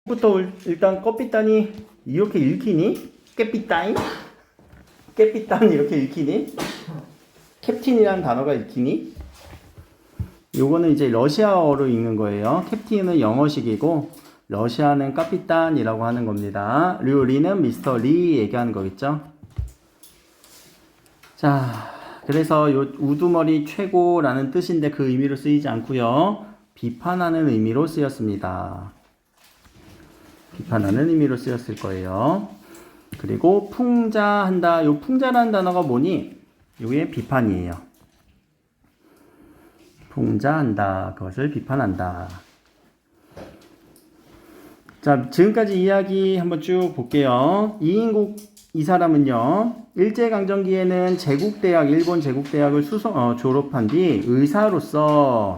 부터 일단 꺼삐따니 이렇게 읽히니? 깨삐따인? 깨삐따니 이렇게 읽히니? 캡틴이라는 단어가 읽히니? 요거는 이제 러시아어로 읽는 거예요. 캡틴은 영어식이고 러시아는 까피탄이라고 하는 겁니다. 리는 미스터 리 얘기하는 거겠죠. 자, 그래서 요 우두머리 최고라는 뜻인데 그 의미로 쓰이지 않고요. 비판하는 의미로 쓰였습니다. 비판하는 의미로 쓰였을 거예요. 그리고 풍자한다. 요 풍자라는 단어가 뭐니? 요게 비판이에요. 풍자한다. 그것을 비판한다. 자, 지금까지 이야기 한번 쭉 볼게요. 이인국 이 사람은요, 일제강점기에는 제국대학, 일본 제국대학을 졸업한 뒤 의사로서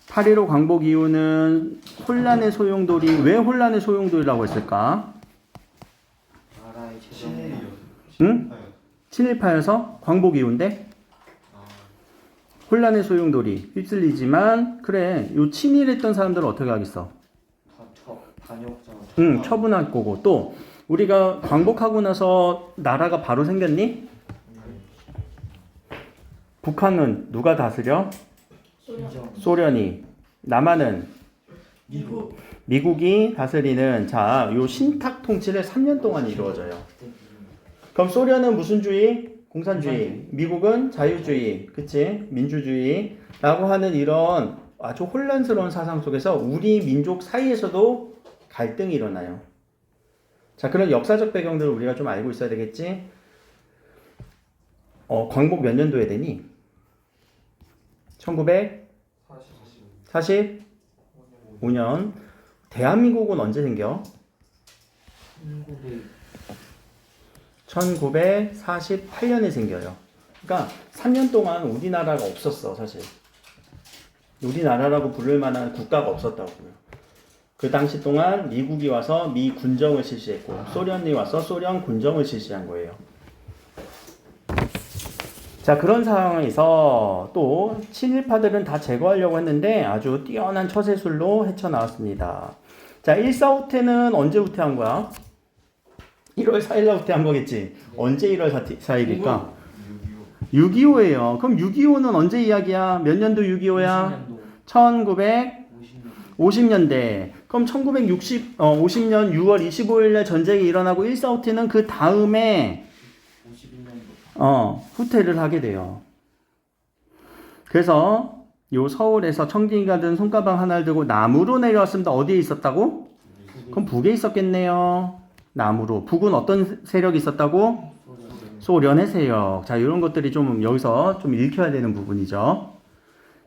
8.15 광복 이후는 혼란의 소용돌이, 왜 혼란의 소용돌이라고 했을까? 응? 친일파여서 광복 이후인데? 혼란의 소용돌이 휩쓸리지만, 그래, 요 친일했던 사람들은 어떻게 하겠어? 응, 처분할 거고. 또 우리가 광복하고 나서 나라가 바로 생겼니? 북한은 누가 다스려? 소련이. 남한은 미국이 다스리는. 자, 요 신탁 통치를 3년 동안 이루어져요. 그럼 소련은 무슨 주의? 공산주의. 미국은 자유주의. 그치? 민주주의라고 하는 이런 아주 혼란스러운 사상 속에서 우리 민족 사이에서도 갈등이 일어나요. 자, 그런 역사적 배경들을 우리가 좀 알고 있어야 되겠지? 광복 몇 년도에 되니? 1945년. 대한민국은 언제 생겨? 1948년에 생겨요. 그러니까 3년 동안 우리나라가 없었어, 사실. 우리나라라고 부를 만한 국가가 없었다고요. 그 당시 동안 미국이 와서 미 군정을 실시했고 소련이 와서 소련 군정을 실시한 거예요. 자, 그런 상황에서 또 친일파들은 다 제거하려고 했는데 아주 뛰어난 처세술로 헤쳐나왔습니다. 자, 1.4 후퇴는 언제 후퇴한 거야? 1월 4일날 후퇴한 거겠지. 언제 1월 4일일까? 6.25예요. 그럼 6.25는 언제 이야기야? 몇 년도 6.25야? 1950년대. 그럼 1950년 6월 25일날 전쟁이 일어나고 1.4 후퇴는 그 다음에 후퇴를 하게 돼요. 그래서 요 서울에서 청진이가 든 손가방 하나를 들고 남으로 내려왔습니다. 어디에 있었다고? 그럼 북에 있었겠네요. 남으로. 북은 어떤 세력이 있었다고? 소련의 세력. 자, 이런 것들이 좀 여기서 좀 읽혀야 되는 부분이죠.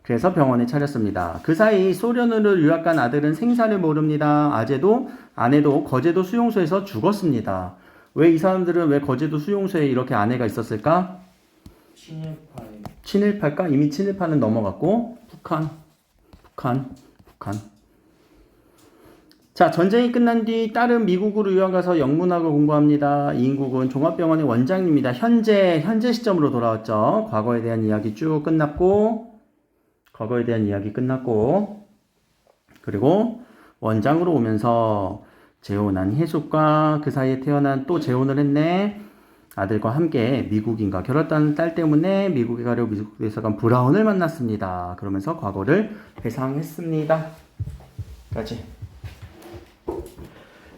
그래서 병원에 차렸습니다. 그 사이 소련으로 유학 간 아들은 생사를 모릅니다. 아내도 거제도 수용소에서 죽었습니다. 왜 이 사람들은 왜 거제도 수용소에 이렇게 아내가 있었을까? 친일파일까? 이미 친일파는 넘어갔고 북한. 자, 전쟁이 끝난 뒤 딸은 미국으로 유학 가서 영문학을 공부합니다. 이인국은 종합병원의 원장입니다. 현재 시점으로 돌아왔죠. 과거에 대한 이야기 쭉 끝났고 그리고 원장으로 오면서 재혼한 해숙과 그 사이에 태어난 또 재혼을 했네. 아들과 함께 미국인과 결혼했다는 딸 때문에 미국에 가려고 미국에서 간 브라운을 만났습니다. 그러면서 과거를 회상했습니다. 까지.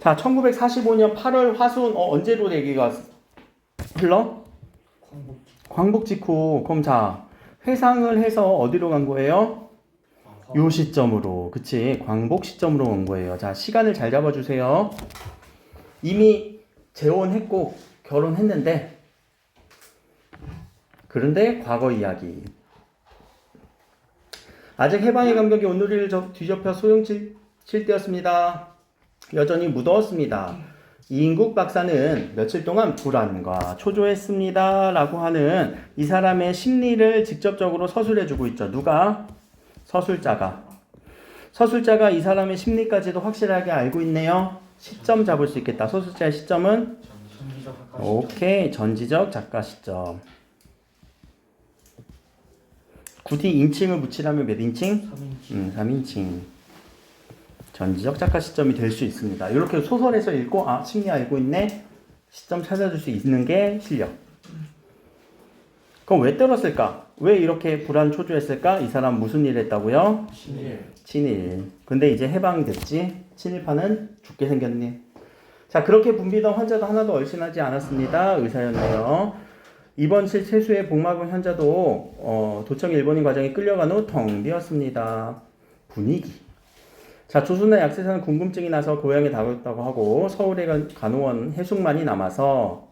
자, 1945년 8월 화순 언제로 얘기가 흘러? 광복 직후. 그럼 자, 회상을 해서 어디로 간 거예요? 요 시점으로. 그치? 광복 시점으로 간 거예요. 자, 시간을 잘 잡아주세요. 이미 재혼했고 결혼했는데 그런데 과거 이야기. 아직 해방의 감격이 온누리를 뒤덮여 소용칠 때였습니다. 여전히 무더웠습니다. 이인국 박사는 며칠 동안 불안과 초조했습니다. 라고 하는 이 사람의 심리를 직접적으로 서술해주고 있죠. 누가? 서술자가 이 사람의 심리까지도 확실하게 알고 있네요. 시점 잡을 수 있겠다. 서술자의 시점은? 오케이. 전지적 작가 시점. 굳이 인칭을 붙이려면 몇 인칭? 3인칭. 전지적 작가 시점이 될 수 있습니다. 이렇게 소설에서 읽고 아 심리 알고 있네 시점 찾아줄 수 있는 게 실력. 그럼 왜 때렸을까? 왜 이렇게 불안 초조했을까? 이 사람 무슨 일 했다고요? 친일. 근데 이제 해방됐지? 친일파는 죽게 생겼네. 자, 그렇게 붐비던 환자도 하나도 얼씬하지 않았습니다. 의사였네요. 이번 세수의 복막은 환자도 도청 일본인 과정에 끌려간 후 텅 비었습니다. 분위기. 자, 조선의 약세사는 궁금증이 나서 고향에 다녔다고 하고 서울에 간호원 해숙만이 남아서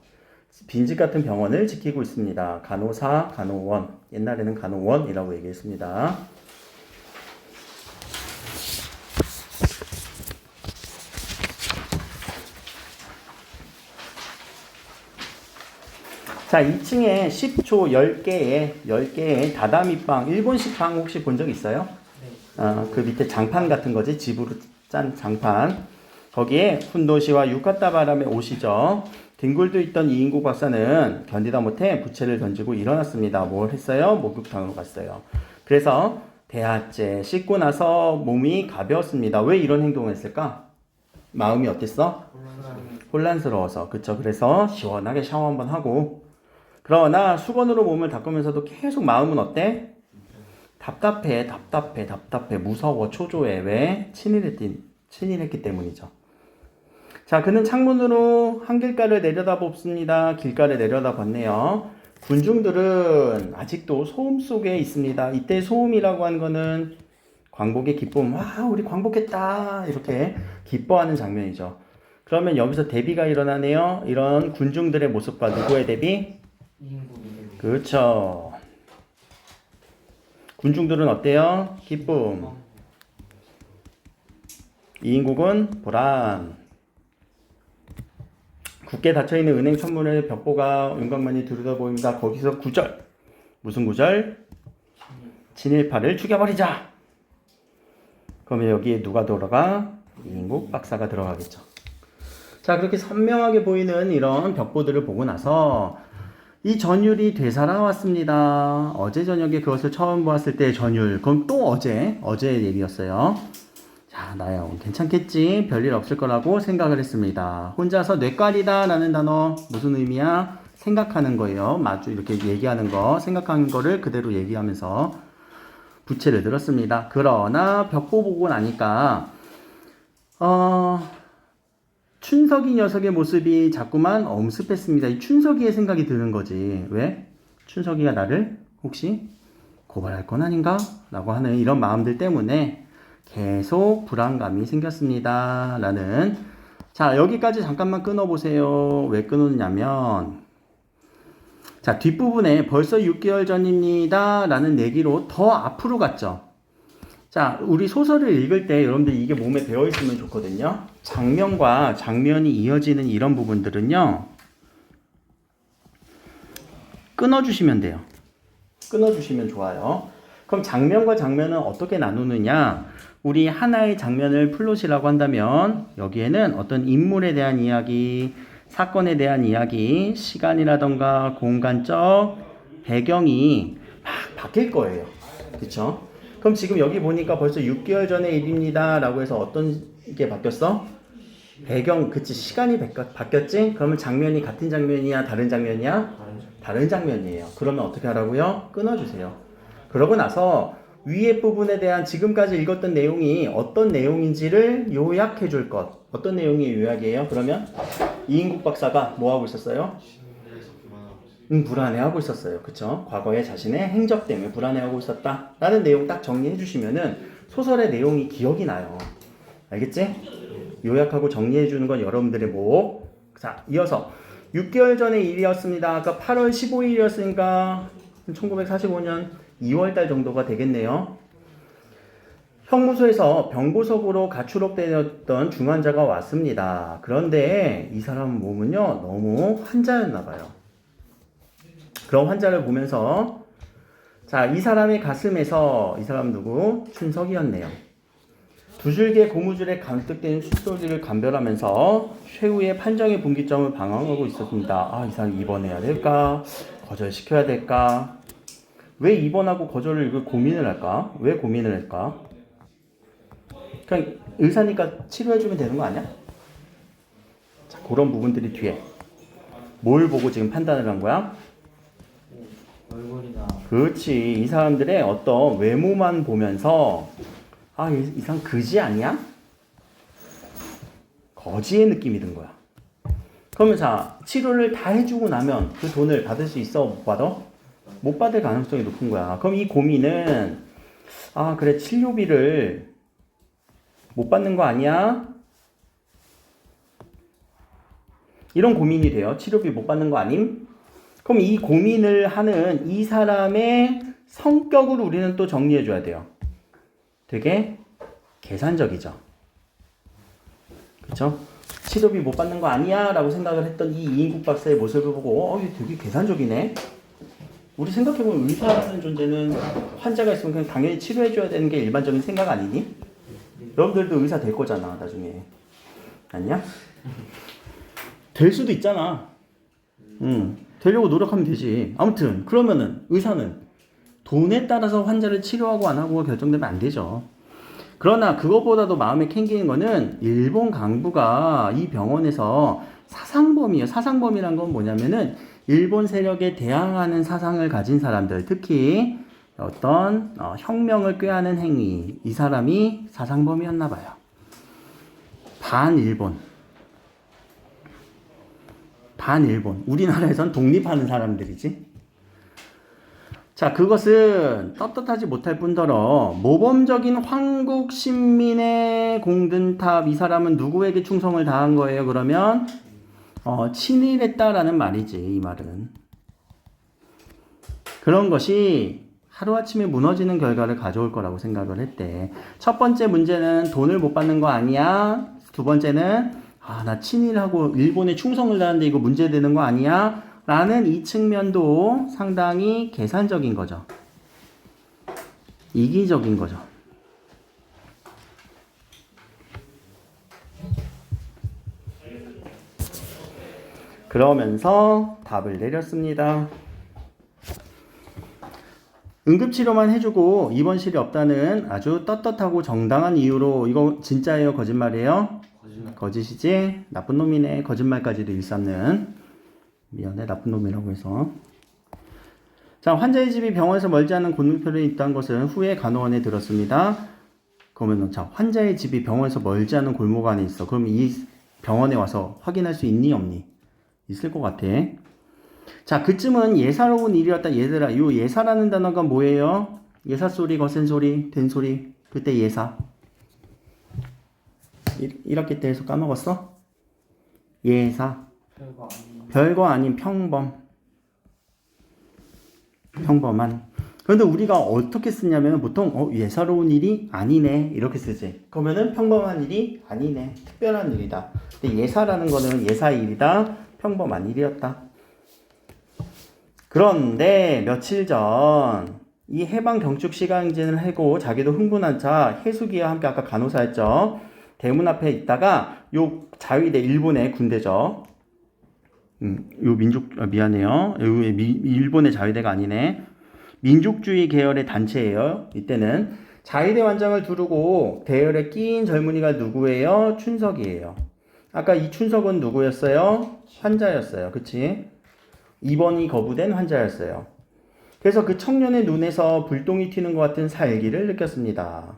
빈집 같은 병원을 지키고 있습니다. 간호사, 간호원. 옛날에는 간호원이라고 얘기했습니다. 자, 2층에 10조 10개의 다다미빵, 일본식 빵 혹시 본 적 있어요? 그 밑에 장판 같은 거지, 집으로 짠 장판. 거기에 훈도시와 유카타 바람에 오시죠. 뒹굴도 있던 이인국 박사는 견디다 못해 부채를 던지고 일어났습니다. 뭘 했어요? 목욕탕으로 갔어요. 그래서 대하째 씻고 나서 몸이 가벼웠습니다. 왜 이런 행동을 했을까? 마음이 어땠어? 혼란스러워서. 그쵸? 그래서 시원하게 샤워 한번 하고 그러나 수건으로 몸을 닦으면서도 계속 마음은 어때? 답답해, 무서워, 초조해. 왜? 친일했기 때문이죠. 자, 그는 창문으로 한길가를 내려다봅습니다. 길가를 내려다봤네요. 군중들은 아직도 소음 속에 있습니다. 이때 소음이라고 하는 거는 광복의 기쁨. 와, 우리 광복했다. 이렇게 기뻐하는 장면이죠. 그러면 여기서 대비가 일어나네요. 이런 군중들의 모습과 누구의 대비? 그렇죠. 군중들은 어때요? 기쁨. 이인국은 불안. 굳게 닫혀있는 은행 천문의 벽보가 윤곽만이 들여다보입니다. 거기서 구절. 무슨 구절? 친일파를 죽여버리자. 그러면 여기에 누가 들어가? 이인국 박사가 들어가겠죠. 자, 그렇게 선명하게 보이는 이런 벽보들을 보고 나서 이 전율이 되살아왔습니다. 어제 저녁에 그것을 처음 보았을 때의 전율. 그럼 또 어제의 얘기였어요. 자, 나야 괜찮겠지. 별일 없을 거라고 생각을 했습니다. 혼자서 뇌깔이다 라는 단어 무슨 의미야? 생각하는 거예요. 마주 이렇게 얘기하는 거, 생각하는 거를 그대로 얘기하면서 부채를 들었습니다. 그러나 벽보 보고 나니까 춘석이 녀석의 모습이 자꾸만 엄습했습니다. 이 춘석이의 생각이 드는 거지. 왜? 춘석이가 나를 혹시 고발할 건 아닌가? 라고 하는 이런 마음들 때문에 계속 불안감이 생겼습니다. 라는. 자, 여기까지 잠깐만 끊어보세요. 왜 끊었냐면, 자, 뒷부분에 벌써 6개월 전입니다. 라는 내기로 더 앞으로 갔죠. 자, 우리 소설을 읽을 때 여러분들 이게 몸에 배어있으면 좋거든요. 장면과 장면이 이어지는 이런 부분들은요, 끊어주시면 돼요. 끊어주시면 좋아요. 그럼 장면과 장면은 어떻게 나누느냐? 우리 하나의 장면을 플롯이라고 한다면 여기에는 어떤 인물에 대한 이야기, 사건에 대한 이야기, 시간이라던가 공간적 배경이 막 바뀔 거예요. 그쵸? 그럼 지금 여기 보니까 벌써 6개월 전의 일입니다 라고 해서 어떤 게 바뀌었어? 배경, 그치, 시간이 바뀌었지? 그러면 장면이 같은 장면이야? 다른 장면이야? 다른 장면이에요. 그러면 어떻게 하라고요? 끊어주세요. 그러고 나서 위에 부분에 대한 지금까지 읽었던 내용이 어떤 내용인지를 요약해 줄 것. 어떤 내용이 요약이에요? 그러면 이인국 박사가 뭐 하고 있었어요? 불안해하고 있었어요. 그쵸? 과거에 자신의 행적 때문에 불안해하고 있었다 라는 내용 딱 정리해 주시면은 소설의 내용이 기억이 나요. 알겠지? 요약하고 정리해 주는 건 여러분들의 목. 자, 이어서 6개월 전의 일이었습니다. 아까 8월 15일이었으니까 1945년 2월달 정도가 되겠네요. 형무소에서 병보석으로 가출옥되었던 중환자가 왔습니다. 그런데 이 사람 몸은요 너무 환자였나 봐요. 그런 환자를 보면서 자, 이 사람의 가슴에서 이 사람 누구? 춘석이었네요. 두 줄기의 고무줄에 간뜩된 숫소리를 감별하면서 최후의 판정의 분기점을 방황하고 있었습니다. 아, 이 사람 입원해야 될까? 거절시켜야 될까? 왜 입원하고 거절을 고민을 할까? 왜 고민을 할까? 그냥 의사니까 치료해주면 되는 거 아니야? 자, 그런 부분들이 뒤에 뭘 보고 지금 판단을 한 거야? 얼굴이나. 그렇지. 이 사람들의 어떤 외모만 보면서 아, 이 사람 그지 아니야? 거지의 느낌이 든 거야. 그러면 자, 치료를 다 해주고 나면 그 돈을 받을 수 있어? 못 받아? 못 받을 가능성이 높은 거야. 그럼 이 고민은 아, 그래, 치료비를 못 받는 거 아니야? 이런 고민이 돼요. 치료비 못 받는 거 아님? 그럼 이 고민을 하는 이 사람의 성격을 우리는 또 정리해 줘야 돼요. 되게 계산적이죠. 그쵸? 치료비 못 받는 거 아니야? 라고 생각을 했던 이 이인국 박사의 모습을 보고 이게 되게 계산적이네. 우리 생각해보면 의사라는 존재는 환자가 있으면 그냥 당연히 치료해줘야 되는 게 일반적인 생각 아니니? 여러분들도 의사 될 거잖아, 나중에. 아니야? 될 수도 있잖아. 되려고 노력하면 되지. 아무튼 그러면은 의사는 돈에 따라서 환자를 치료하고 안 하고가 결정되면 안 되죠. 그러나 그것보다도 마음에 캥기는 거는 일본 강부가 이 병원에서 사상범이에요. 사상범이란 건 뭐냐면은 일본 세력에 대항하는 사상을 가진 사람들, 특히 어떤 혁명을 꾀하는 행위, 이 사람이 사상범이었나 봐요. 반일본. 우리나라에선 독립하는 사람들이지. 자, 그것은 떳떳하지 못할 뿐더러 모범적인 황국 신민의 공든탑, 이 사람은 누구에게 충성을 다한 거예요? 그러면 친일했다라는 말이지. 이 말은 그런 것이 하루아침에 무너지는 결과를 가져올 거라고 생각을 했대. 첫 번째 문제는 돈을 못 받는 거 아니야? 두 번째는 나 친일하고 일본에 충성을 다하는데 이거 문제되는 거 아니야? 라는 이 측면도 상당히 계산적인 거죠. 이기적인 거죠. 그러면서 답을 내렸습니다. 응급치료만 해주고 입원실이 없다는 아주 떳떳하고 정당한 이유로, 이거 진짜예요? 거짓말이에요? 거짓이지? 나쁜 놈이네. 거짓말까지도 일삼는. 미안해, 나쁜 놈이라고 해서. 자, 환자의 집이 병원에서 멀지 않은 곤능표에 있다는 것은 후에 간호원에 들었습니다. 그러면 자, 환자의 집이 병원에서 멀지 않은 골목 안에 있어. 그럼 이 병원에 와서 확인할 수 있니 없니? 있을 것 같아. 자, 그쯤은 예사로운 일이었다. 얘들아, 요 예사라는 단어가 뭐예요? 예사 소리, 거센 소리, 된 소리. 그때 예사. 1학기 때 해서 까먹었어? 예사. 별거 아닌 평범. 평범한. 그런데 우리가 어떻게 쓰냐면 보통 예사로운 일이 아니네 이렇게 쓰지. 그러면은 평범한 일이 아니네, 특별한 일이다. 근데 예사라는 거는 예사의 일이다, 평범한 일이었다. 그런데 며칠 전 이 해방 경축 시간행진을 하고 자기도 흥분한 차 해수기와 함께, 아까 간호사였죠, 대문 앞에 있다가 요 자위대, 일본의 군대죠. 요 미안해요. 일본의 자위대가 아니네. 민족주의 계열의 단체예요. 이때는 자위대 완장을 두르고 대열에 끼인 젊은이가 누구예요? 춘석이에요. 아까 이 춘석은 누구였어요? 환자였어요. 그치? 입원이 거부된 환자였어요. 그래서 그 청년의 눈에서 불똥이 튀는 것 같은 살기를 느꼈습니다.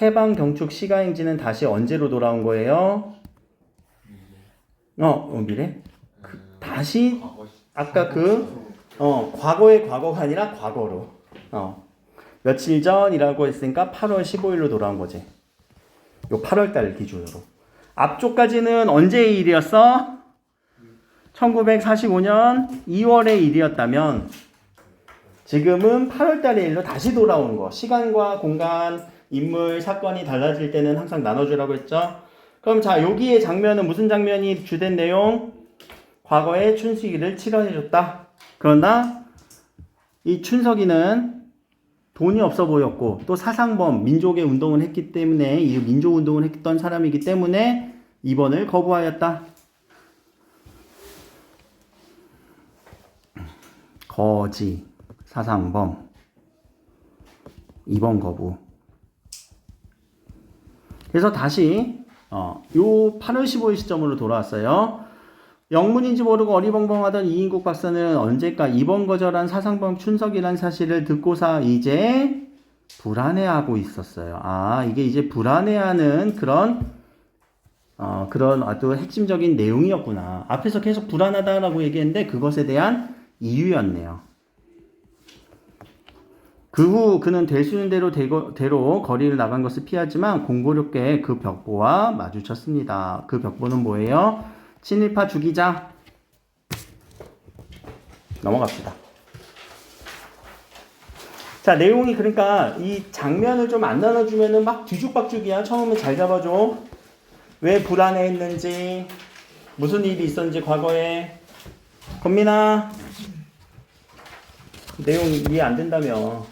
해방 경축 시가행진은 다시 언제로 돌아온 거예요? 미래? 다시 아까 과거의 과거가 아니라 과거로. 며칠 전이라고 했으니까 8월 15일로 돌아온 거지. 요 8월달 기준으로. 앞쪽까지는 언제의 일이었어? 1945년 2월의 일이었다면 지금은 8월달의 일로 다시 돌아온 거. 시간과 공간, 인물, 사건이 달라질 때는 항상 나눠주라고 했죠. 그럼 자, 여기의 장면은 무슨 장면이 주된 내용? 과거에 춘식이를 치료해줬다. 그러나 이 춘석이는 돈이 없어 보였고 또 사상범, 민족의 운동을 했기 때문에, 이 민족 운동을 했던 사람이기 때문에 입원을 거부하였다. 거지, 사상범, 입원 거부. 그래서 다시 요 8월 15일 시점으로 돌아왔어요. 영문인지 모르고 어리벙벙하던 이인국 박사는 언제까 이번 거절한 사상범 춘석이란 사실을 듣고서 이제 불안해하고 있었어요. 아, 이게 이제 불안해하는 그런 아주 핵심적인 내용이었구나. 앞에서 계속 불안하다라고 얘기했는데 그것에 대한 이유였네요. 그 후 그는 될 수 있는 대로 거리를 나간 것을 피하지만 공고롭게 그 벽보와 마주쳤습니다. 그 벽보는 뭐예요? 친일파 주기자. 넘어갑시다. 자, 내용이 그러니까 이 장면을 좀 안 나눠주면은 막 뒤죽박죽이야. 처음에 잘 잡아줘. 왜 불안해했는지, 무슨 일이 있었는지 과거에. 건민아, 내용 이해 안 된다며.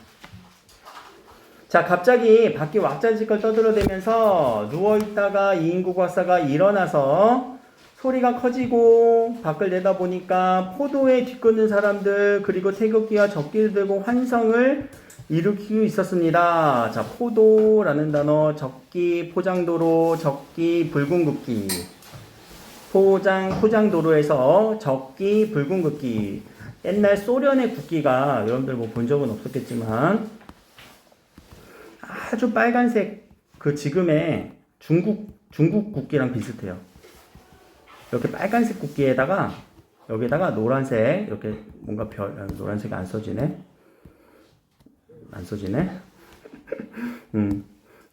자, 갑자기 밖에 왁자지껄 떠들어대면서 누워있다가 이인국 박사가 일어나서 소리가 커지고 밖을 내다보니까 포도에 뒤쫓는 사람들 그리고 태극기와 적기를 들고 환성을 일으키고 있었습니다. 자, 포도라는 단어, 적기, 포장도로, 적기, 붉은 국기. 포장도로에서 적기, 붉은 국기. 옛날 소련의 국기가 여러분들 뭐 본 적은 없었겠지만 아주 빨간색 그 지금의 중국 국기랑 비슷해요. 이렇게 빨간색 국기에다가 여기다가 노란색 이렇게 뭔가 노란색이 안 써지네.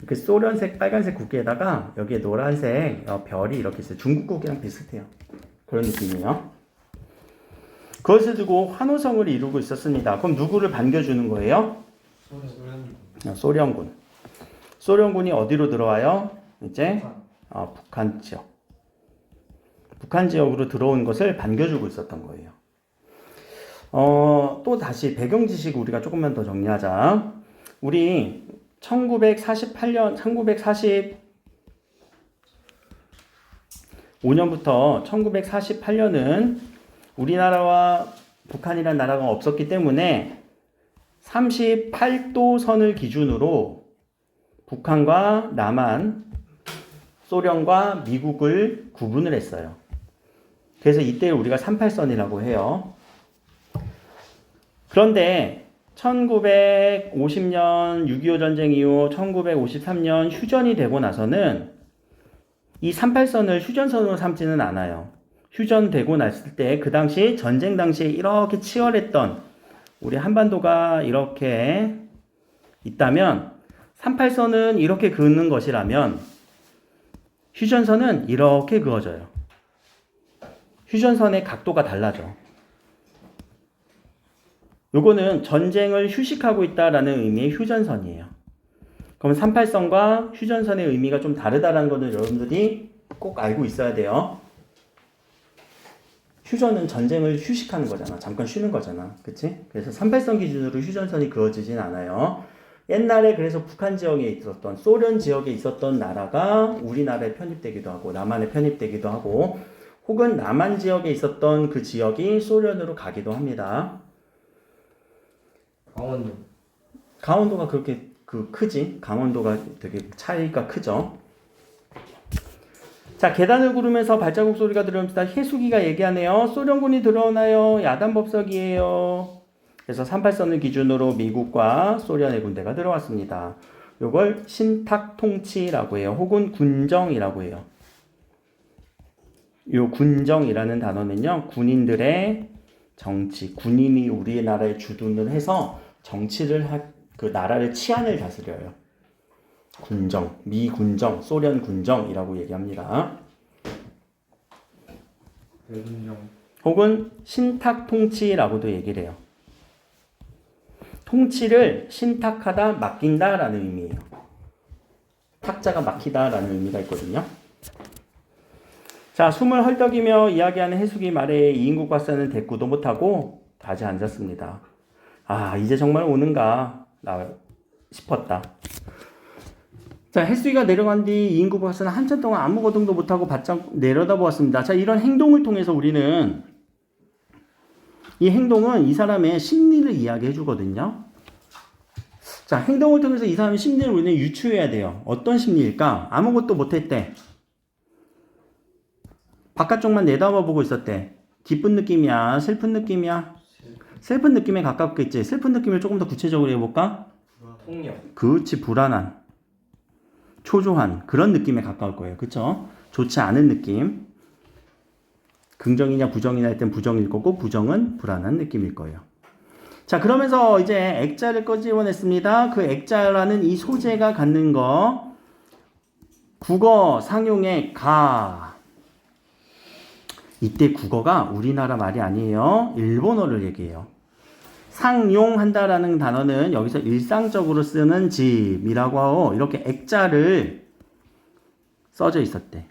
이렇게 소련색 빨간색 국기에다가 여기에 노란색 별이 이렇게 있어요. 중국 국기랑 비슷해요. 그런 느낌이에요. 그것을 두고 환호성을 이루고 있었습니다. 그럼 누구를 반겨주는 거예요? 소련군. 소련군이 어디로 들어와요? 이제 북한 지역. 북한 지역으로 들어온 것을 반겨주고 있었던 거예요. 또 다시 배경 지식 우리가 조금만 더 정리하자. 우리 1945년부터 1948년은 우리나라와 북한이라는 나라가 없었기 때문에 38도 선을 기준으로 북한과 남한, 소련과 미국을 구분을 했어요. 그래서 이때 우리가 38선이라고 해요. 그런데 1950년 6.25 전쟁 이후 1953년 휴전이 되고 나서는 이 38선을 휴전선으로 삼지는 않아요. 휴전되고 났을 때 그 당시 전쟁 당시에 이렇게 치열했던 우리 한반도가 이렇게 있다면 38선은 이렇게 그는 것이라면 휴전선은 이렇게 그어져요. 휴전선의 각도가 달라져. 요거는 전쟁을 휴식하고 있다라는 의미의 휴전선이에요. 그럼 38선과 휴전선의 의미가 좀 다르다라는 것을 여러분들이 꼭 알고 있어야 돼요. 휴전은 전쟁을 휴식하는 거잖아. 잠깐 쉬는 거잖아. 그치? 그래서 38선 기준으로 휴전선이 그어지진 않아요. 옛날에 그래서 북한 지역에 있었던, 소련 지역에 있었던 나라가 우리나라에 편입되기도 하고, 남한에 편입되기도 하고, 혹은 남한 지역에 있었던 그 지역이 소련으로 가기도 합니다. 강원도가 그렇게 크지? 강원도가 되게 차이가 크죠? 자, 계단을 구르면서 발자국 소리가 들어옵니다. 해수기가 얘기하네요. 소련군이 들어오나요? 야단법석이에요. 그래서 38선을 기준으로 미국과 소련의 군대가 들어왔습니다. 이걸 신탁통치라고 해요. 혹은 군정이라고 해요. 이 군정이라는 단어는요, 군인들의 정치, 군인이 우리나라에 주둔을 해서 정치를 그 나라를 치안을 다스려요. 군정, 미군정, 소련 군정이라고 얘기합니다. 혹은 신탁통치라고도 얘기를 해요. 통치를 신탁하다, 맡긴다라는 의미예요. 탁자가 막히다라는 의미가 있거든요. 자, 숨을 헐떡이며 이야기하는 해수기 말에 이인국 박사는 대꾸도 못하고 다시 앉았습니다. 아, 이제 정말 오는가 싶었다. 자, 해수기가 내려간 뒤 이인국 박사는 한참 동안 아무 거동도 못하고 바짝 내려다보았습니다. 자, 이런 행동을 통해서 우리는 이 행동은 이 사람의 심리를 이야기해 주거든요. 자, 행동을 통해서 이 사람의 심리를 우리는 유추해야 돼요. 어떤 심리일까? 아무것도 못했대. 바깥쪽만 내다보고 있었대. 기쁜 느낌이야? 슬픈 느낌이야? 슬픈 느낌에 가깝겠지. 슬픈 느낌을 조금 더 구체적으로 해볼까? 폭력. 그렇지, 불안한, 초조한 그런 느낌에 가까울 거예요. 그쵸? 좋지 않은 느낌. 긍정이냐 부정이냐 할 땐 부정일 거고 부정은 불안한 느낌일 거예요. 자, 그러면서 이제 액자를 꺼집어냈습니다. 그 액자라는 이 소재가 갖는 거 국어 상용의 가. 이때 국어가 우리나라 말이 아니에요. 일본어를 얘기해요. 상용한다라는 단어는 여기서 일상적으로 쓰는 집이라고 하고 이렇게 액자를 써져 있었대.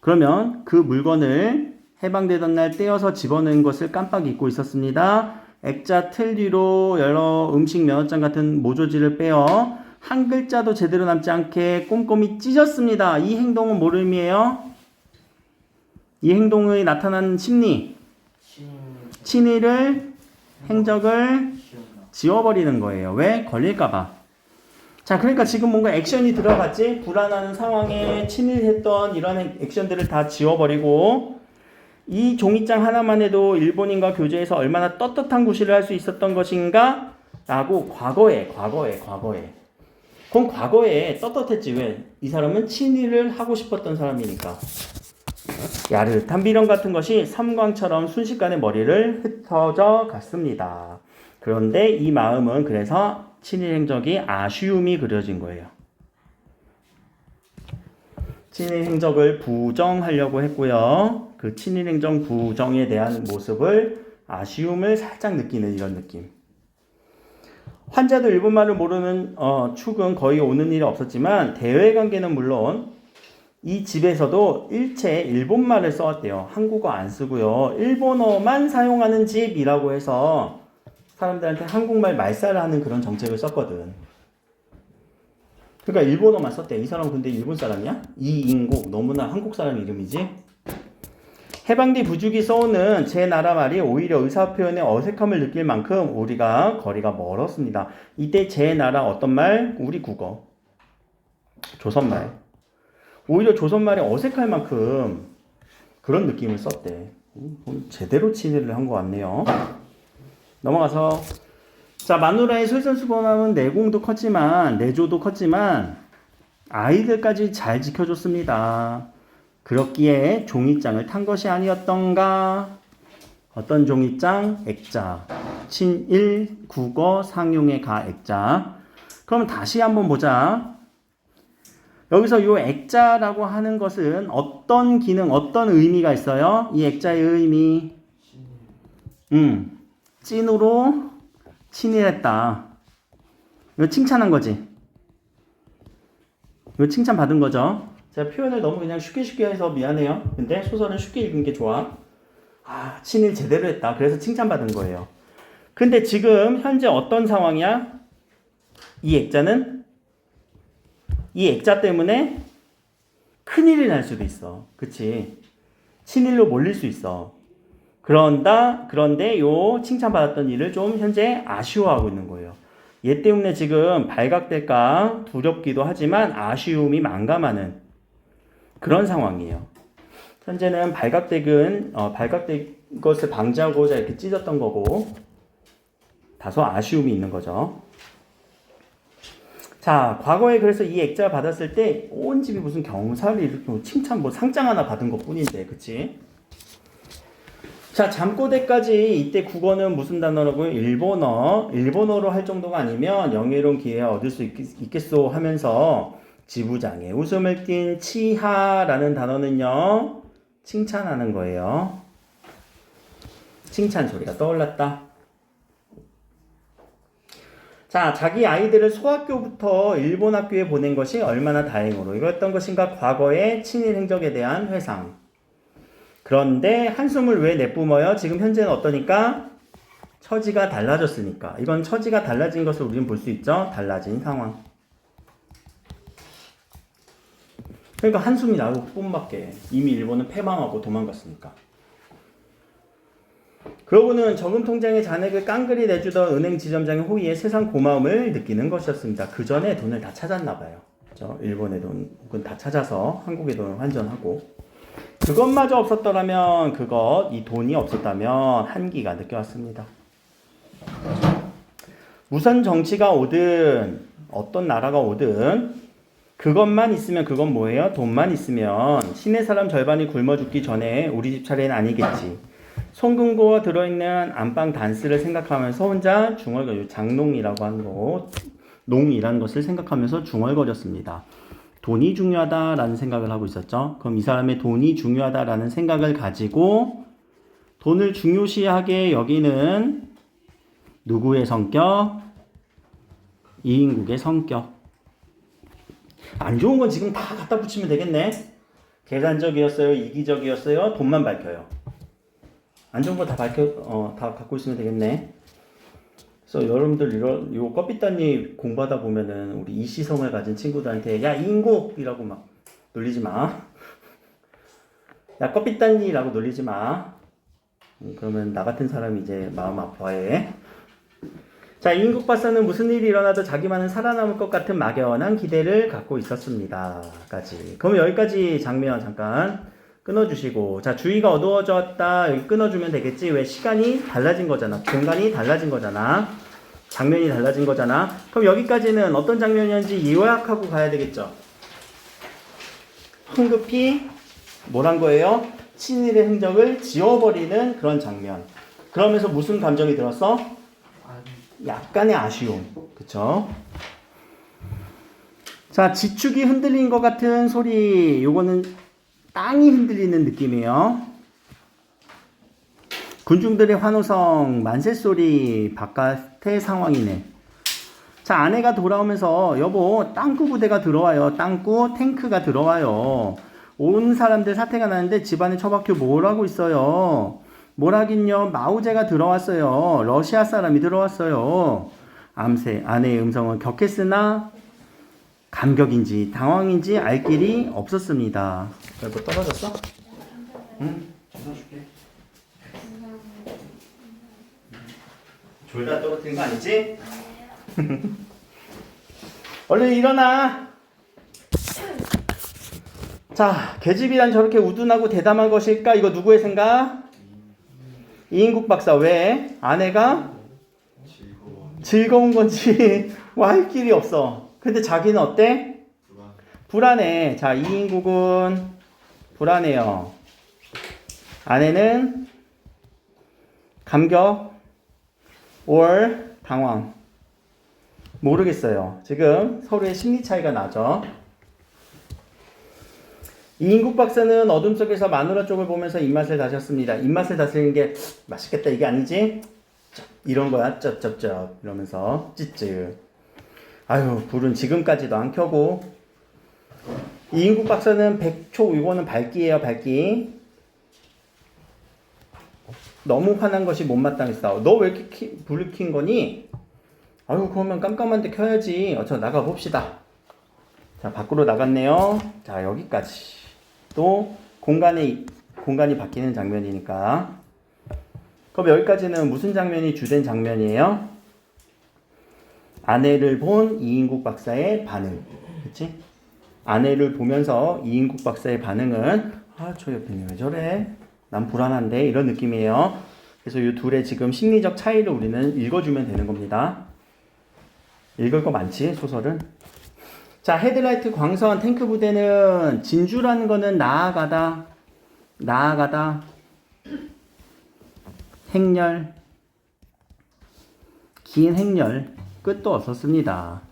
그러면 그 물건을 해방되던 날 떼어서 집어넣은 것을 깜빡 잊고 있었습니다. 액자 틀 뒤로 여러 음식 면허장 같은 모조지를 빼어 한 글자도 제대로 남지 않게 꼼꼼히 찢었습니다. 이 행동은 뭘 의미해요? 이 행동에 나타난 심리, 친일을, 행적을 지워버리는 거예요. 왜? 걸릴까봐. 자, 그러니까 지금 뭔가 액션이 들어갔지? 불안한 상황에 친일했던 이런 액션들을 다 지워버리고 이 종이장 하나만 해도 일본인과 교제해서 얼마나 떳떳한 구실을 할 수 있었던 것인가? 라고 과거에. 그건 과거에 떳떳했지. 왜? 이 사람은 친일을 하고 싶었던 사람이니까. 야릇한 미련 같은 것이 섬광처럼 순식간에 머리를 흩어져 갔습니다. 그런데 이 마음은 그래서 친일 행적이 아쉬움이 그려진 거예요. 친일 행적을 부정하려고 했고요. 그 친일 행정 부정에 대한 모습을 아쉬움을 살짝 느끼는 이런 느낌. 환자도 일본말을 모르는 축은 거의 오는 일이 없었지만 대외관계는 물론 이 집에서도 일체 일본말을 써왔대요. 한국어 안 쓰고요. 일본어만 사용하는 집이라고 해서 사람들한테 한국말 말살을 하는 그런 정책을 썼거든. 그러니까 일본어만 썼대. 이 사람은 근데 일본 사람이야? 이인국. 너무나 한국 사람 이름이지? 해방 뒤 부죽이 써오는 제 나라 말이 오히려 의사표현에 어색함을 느낄 만큼 우리가 거리가 멀었습니다. 이때 제 나라 어떤 말? 우리 국어. 조선말. 오히려 조선말이 어색할 만큼 그런 느낌을 썼대. 제대로 친일을 한 것 같네요. 넘어가서 자, 마누라의 솔선수범함은 내공도 컸지만 내조도 컸지만 아이들까지 잘 지켜줬습니다. 그렇기에 종이장을 탄 것이 아니었던가? 어떤 종이장? 액자. 친일 국어 상용의 가 액자. 그럼 다시 한번 보자. 여기서 이 액자라고 하는 것은 어떤 기능, 어떤 의미가 있어요? 이 액자의 의미. 찐으로 친일했다. 이거 칭찬한 거지. 이거 칭찬 받은 거죠. 제가 표현을 너무 그냥 쉽게 해서 미안해요. 근데 소설은 쉽게 읽는 게 좋아. 아, 친일 제대로 했다. 그래서 칭찬 받은 거예요. 근데 지금 현재 어떤 상황이야? 이 액자는 이 액자 때문에 큰일이 날 수도 있어. 그치? 친일로 몰릴 수 있어. 그런데 요 칭찬받았던 일을 좀 현재 아쉬워하고 있는 거예요. 얘 때문에 지금 발각될까 두렵기도 하지만 아쉬움이 만감하는 그런 상황이에요. 현재는 발각된 것을 방지하고자 이렇게 찢었던 거고 다소 아쉬움이 있는 거죠. 자, 과거에 그래서 이 액자 받았을 때 온 집이 무슨 경사를 일으키고 칭찬 뭐 상장 하나 받은 것 뿐인데, 그치? 자, 잠꼬대까지 이때 국어는 무슨 단어라고요? 일본어로 할 정도가 아니면 영예로운 기회 얻을 수 있겠소 하면서 지부장에 웃음을 띤 치하라는 단어는요, 칭찬하는 거예요. 칭찬 소리가 떠올랐다. 자, 자기 아이들을 소학교부터 일본 학교에 보낸 것이 얼마나 다행으로 이랬던 것인가. 과거의 친일 행적에 대한 회상. 그런데 한숨을 왜 내뿜어요? 지금 현재는 어떠니까? 처지가 달라졌으니까. 이건 처지가 달라진 것을 우리는 볼 수 있죠. 달라진 상황. 그러니까 한숨이 나고 뿜밖에. 이미 일본은 패망하고 도망갔으니까. 그러고는 저금 통장에 잔액을 깡그리 내주던 은행 지점장의 호의에 세상 고마움을 느끼는 것이었습니다. 그 전에 돈을 다 찾았나 봐요. 그렇죠? 일본의 돈은 다 찾아서 한국의 돈을 환전하고 그것마저 없었더라면 이 돈이 없었다면 한기가 느껴왔습니다. 무슨 정치가 오든 어떤 나라가 오든 그것만 있으면 그건 뭐예요? 돈만 있으면 시내 사람 절반이 굶어 죽기 전에 우리 집 차례는 아니겠지. 송금고가 들어있는 안방 단스를 생각하면서 혼자 중얼거려 장농이라고 하는 거 농이라는 것을 생각하면서 중얼거렸습니다. 돈이 중요하다라는 생각을 하고 있었죠. 그럼 이 사람의 돈이 중요하다라는 생각을 가지고 돈을 중요시하게 여기는 누구의 성격? 이인국의 성격. 안 좋은 건 지금 다 갖다 붙이면 되겠네. 계산적이었어요? 이기적이었어요? 돈만 밝혀요. 안 좋은 거 다 다 갖고 있으면 되겠네. 그래서 여러분들 요 껍비따니 공부하다 보면은 우리 이시성을 가진 친구들한테 야 이인국이라고 막 놀리지 마. 야 껍비따니라고 놀리지 마. 그러면 나 같은 사람이 이제 마음 아파해. 자, 이인국 박사는 무슨 일이 일어나도 자기만은 살아남을 것 같은 막연한 기대를 갖고 있었습니다. 까지. 그럼 여기까지 장면 잠깐 끊어주시고, 자, 주의가 어두워졌다. 여기 끊어주면 되겠지. 왜? 시간이 달라진 거잖아. 공간이 달라진 거잖아. 장면이 달라진 거잖아. 그럼 여기까지는 어떤 장면이었는지 요약하고 가야 되겠죠. 황급히 뭐란 거예요? 친일의 흔적을 지워버리는 그런 장면. 그러면서 무슨 감정이 들었어? 약간의 아쉬움. 그쵸? 자, 지축이 흔들린 것 같은 소리. 요거는 땅이 흔들리는 느낌이에요. 군중들의 환호성, 만세소리, 바깥의 상황이네. 자, 아내가 돌아오면서 여보, 땅구 부대가 들어와요. 땅구 탱크가 들어와요. 온 사람들 사태가 나는데 집안에 처박혀 뭘 하고 있어요. 뭘 하긴요. 마우제가 들어왔어요. 러시아 사람이 들어왔어요. 암세 아내의 음성은 격했으나 감격인지 당황인지 알 길이 없었습니다. 뭐 떨어졌어? 응? 줄게. 졸다 떨어뜨린 거 아니지? 얼른 일어나. 자, 계집이란 저렇게 우둔하고 대담한 것일까? 이거 누구의 생각? 이인국 박사. 왜? 아내가 즐거운 건지 할 길이 없어. 근데 자기는 어때? 불안해. 자, 이인국은 불안해요. 아내는 감격 or 당황. 모르겠어요. 지금 서로의 심리 차이가 나죠. 이인국 박사는 어둠 속에서 마누라 쪽을 보면서 입맛을 다셨습니다. 입맛을 다스리는 게 맛있겠다 이게 아니지? 이런 거야. 쩝쩝쩝 이러면서 찌찌. 아유, 불은 지금까지도 안 켜고. 이인국 박사는 100초 이거는 밝기예요. 밝기. 너무 화난 것이 못마땅했어. 너 왜 이렇게 불을 킨 거니? 아유, 그러면 깜깜한데 켜야지. 저 나가 봅시다. 자, 밖으로 나갔네요. 자, 여기까지. 또 공간이 바뀌는 장면이니까. 그럼 여기까지는 무슨 장면이 주된 장면이에요? 아내를 본 이인국 박사의 반응. 그치? 아내를 보면서 이인국 박사의 반응은 저 옆에는 왜 저래? 난 불안한데 이런 느낌이에요. 그래서 이 둘의 지금 심리적 차이를 우리는 읽어주면 되는 겁니다. 읽을 거 많지 소설은. 자, 헤드라이트 광선 탱크 부대는 진주라는 거는 나아가다 행렬, 긴 행렬, 끝도 없었습니다.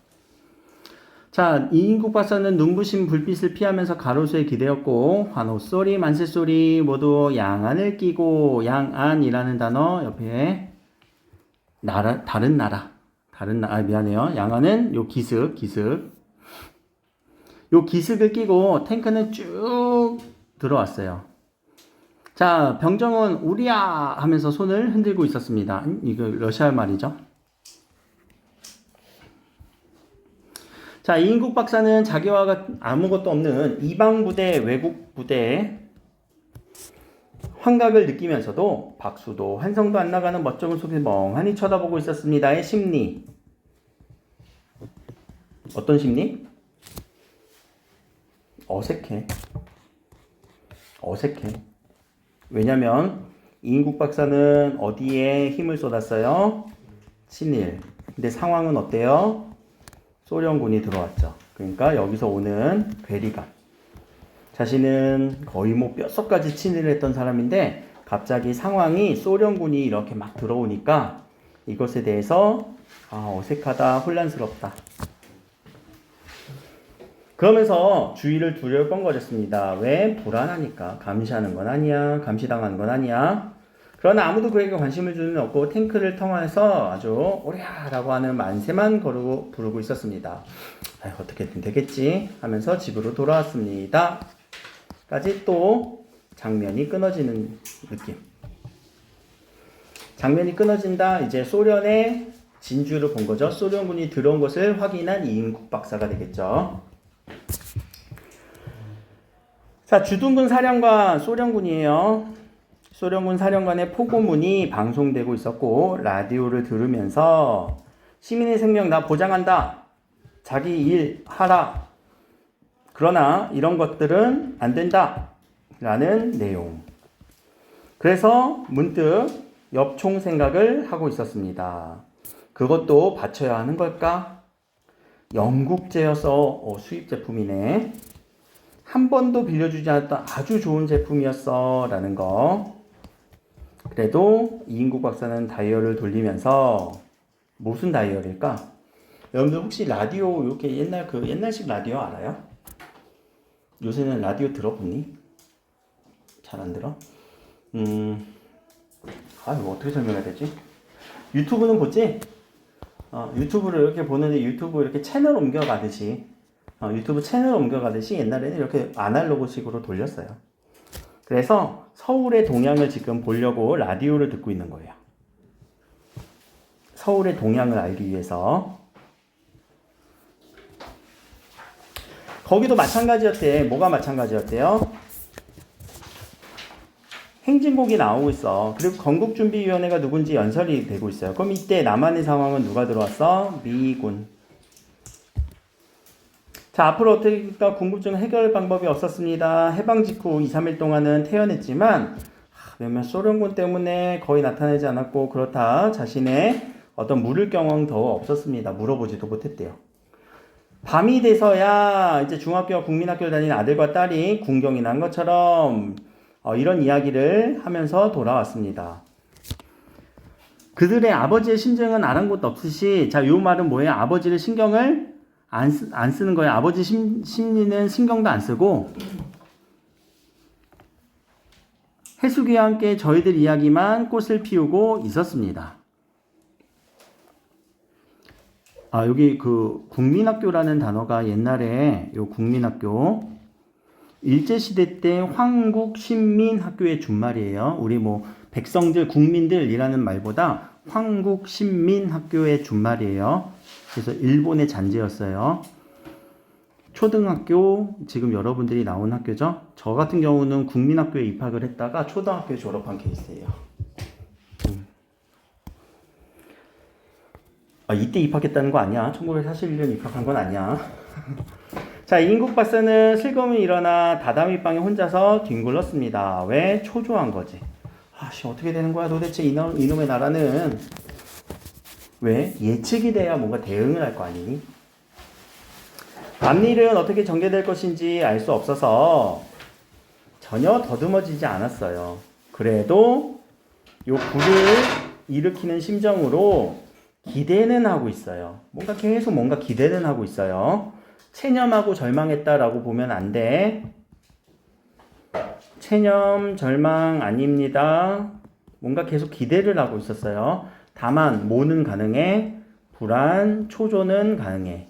자, 이인국 박사는 눈부신 불빛을 피하면서 가로수에 기대었고 환호소리, 만세소리 모두 양안을 끼고, 양안이라는 단어 옆에 다른 나라, 미안해요. 양안은 요 기슭. 요 기슭을 끼고 탱크는 쭉 들어왔어요. 자, 병정은 우리야 하면서 손을 흔들고 있었습니다. 이거 러시아 말이죠. 자, 이인국 박사는 자기와 아무것도 없는 이방 부대, 외국 부대 환각을 느끼면서도 박수도 환성도 안 나가는 멋쩍은 속에 멍하니 쳐다보고 있었습니다의 심리. 어떤 심리? 어색해. 왜냐면 이인국 박사는 어디에 힘을 쏟았어요? 친일. 근데 상황은 어때요? 소련군이 들어왔죠. 그러니까 여기서 오는 괴리감. 자신은 거의 뭐 뼛속까지 친일을 했던 사람인데 갑자기 상황이 소련군이 이렇게 막 들어오니까 이것에 대해서 어색하다, 혼란스럽다. 그러면서 주위를 두려번거렸습니다. 왜? 불안하니까. 감시하는 건 아니야. 감시당하는 건 아니야. 그러나 아무도 그에게 관심을 주는 없고 탱크를 통해서 아주 오랴라고 하는 만세만 부르고 있었습니다. 어떻게든 되겠지 하면서 집으로 돌아왔습니다. 까지 또 장면이 끊어지는 느낌. 장면이 끊어진다. 이제 소련의 진주를 본 거죠. 소련군이 들어온 것을 확인한 이인국 박사가 되겠죠. 자, 주둔군 사령관 소련군이에요. 소련군 사령관의 포고문이 방송되고 있었고 라디오를 들으면서 시민의 생명 나 보장한다. 자기 일 하라. 그러나 이런 것들은 안 된다. 라는 내용. 그래서 문득 엽총 생각을 하고 있었습니다. 그것도 바쳐야 하는 걸까? 영국제여서 수입 제품이네. 한 번도 빌려주지 않았던 아주 좋은 제품이었어 라는 거. 그래도 이인국 박사는 다이얼을 돌리면서 무슨 다이얼일까? 여러분들 혹시 라디오 이렇게 옛날식 라디오 알아요? 요새는 라디오 들어보니? 잘 안 들어? 이거 어떻게 설명해야 되지? 유튜브는 보지? 유튜브를 이렇게 보는데 유튜브 이렇게 채널 옮겨가듯이 유튜브 채널 옮겨가듯이 옛날에는 이렇게 아날로그식으로 돌렸어요. 그래서 서울의 동향을 지금 보려고 라디오를 듣고 있는 거예요. 서울의 동향을 알기 위해서. 거기도 마찬가지였대. 뭐가 마찬가지였대요? 행진곡이 나오고 있어. 그리고 건국준비위원회가 누군지 연설이 되고 있어요. 그럼 이때 남한의 상황은 누가 들어왔어? 미군. 자, 앞으로 어떻게 할까? 궁금증 해결 방법이 없었습니다. 해방 직후 2, 3일 동안은 태연했지만 왜냐면 소련군 때문에 거의 나타나지 않았고 그렇다 자신의 어떤 물을 경험 더 없었습니다. 물어보지도 못했대요. 밤이 돼서야 이제 중학교와 국민학교를 다니는 아들과 딸이 군경이 난 것처럼 이런 이야기를 하면서 돌아왔습니다. 그들의 아버지의 심정은 아랑곳 없으시. 자, 요 말은 뭐예요? 아버지를 신경을 안 쓰는 거예요. 아버지 심리는 신경도 안 쓰고 해수기와 함께 저희들 이야기만 꽃을 피우고 있었습니다. 여기 그 국민학교라는 단어가 옛날에 요 국민학교 일제시대 때 황국신민학교의 준말이에요. 우리 뭐 백성들, 국민들이라는 말보다 황국신민학교의 준말이에요. 그래서 일본의 잔재였어요. 초등학교, 지금 여러분들이 나온 학교죠. 저 같은 경우는 국민학교에 입학을 했다가 초등학교에 졸업한 케이스예요. 이때 입학했다는 거 아니야. 1941년 입학한 건 아니야. 자, 이인국 박사는 슬금이 일어나 다다미방에 혼자서 뒹굴렀습니다. 왜? 초조한 거지. 어떻게 되는 거야 도대체 이놈의 나라는. 왜? 예측이 돼야 뭔가 대응을 할 거 아니니? 앞일은 어떻게 전개될 것인지 알 수 없어서 전혀 더듬어지지 않았어요. 그래도 요 불을 일으키는 심정으로 기대는 하고 있어요. 계속 기대는 하고 있어요. 체념하고 절망했다라고 보면 안 돼. 체념, 절망 아닙니다. 계속 기대를 하고 있었어요. 다만 뭐는 가능해? 불안, 초조는 가능해.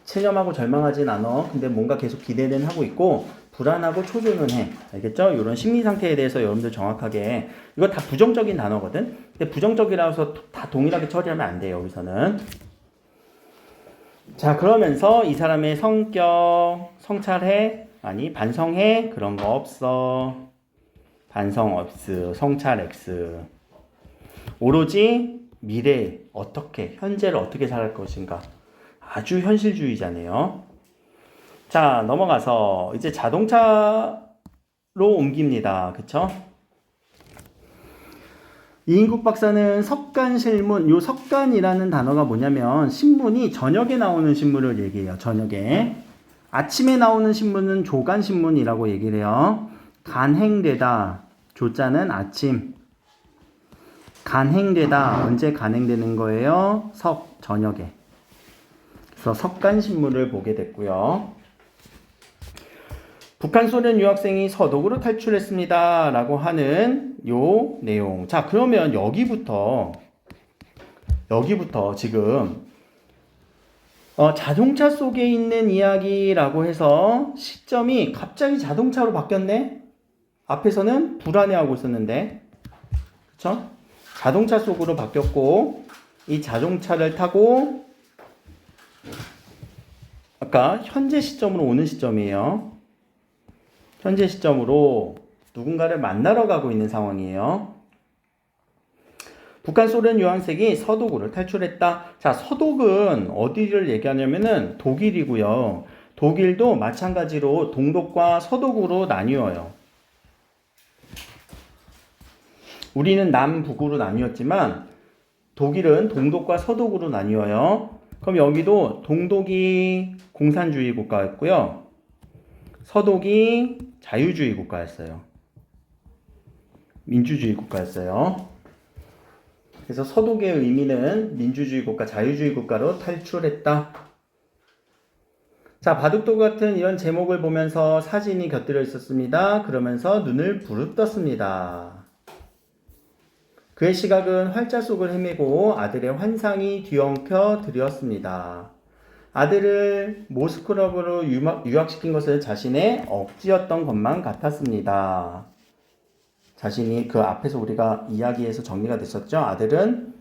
체념하고 절망하진 않아. 근데 계속 기대는 하고 있고 불안하고 초조는 해. 알겠죠? 이런 심리 상태에 대해서 여러분들 정확하게, 이거 다 부정적인 단어거든. 근데 부정적이라서 다 동일하게 처리하면 안 돼요. 여기서는. 자, 그러면서 이 사람의 성격, 성찰해? 아니, 반성해? 그런 거 없어. 반성 X, 성찰 X. 오로지 미래 어떻게, 현재를 어떻게 살할 것인가. 아주 현실주의자네요. 자, 넘어가서 이제 자동차로 옮깁니다. 그쵸? 이인국 박사는 석간실문, 요 석간이라는 단어가 뭐냐면 신문이 저녁에 나오는 신문을 얘기해요. 저녁에. 아침에 나오는 신문은 조간신문이라고 얘기를 해요. 간행되다. 조자는 아침. 간행되다. 언제 간행되는 거예요? 저녁에. 그래서 석간신문을 보게 됐고요. 북한 소련 유학생이 서독으로 탈출했습니다. 라고 하는 요 내용. 자, 그러면 여기부터 지금 자동차 속에 있는 이야기라고 해서 시점이 갑자기 자동차로 바뀌었네? 앞에서는 불안해하고 있었는데. 그쵸? 자동차 속으로 바뀌었고, 이 자동차를 타고, 아까 현재 시점으로 오는 시점이에요. 현재 시점으로 누군가를 만나러 가고 있는 상황이에요. 북한 소련 유학생이 서독으로 탈출했다. 자, 서독은 어디를 얘기하냐면은 독일이고요. 독일도 마찬가지로 동독과 서독으로 나뉘어요. 우리는 남북으로 나뉘었지만 독일은 동독과 서독으로 나뉘어요. 그럼 여기도 동독이 공산주의 국가였고요. 서독이 자유주의 국가였어요. 민주주의 국가였어요. 그래서 서독의 의미는 민주주의 국가, 자유주의 국가로 탈출했다. 자, 바둑도 같은 이런 제목을 보면서 사진이 곁들여 있었습니다. 그러면서 눈을 부릅떴습니다. 그의 시각은 활자 속을 헤매고 아들의 환상이 뒤엉켜 들였습니다. 아들을 모스크바로 유학시킨 것은 자신의 억지였던 것만 같았습니다. 자신이 그 앞에서 우리가 이야기에서 정리가 됐었죠. 아들은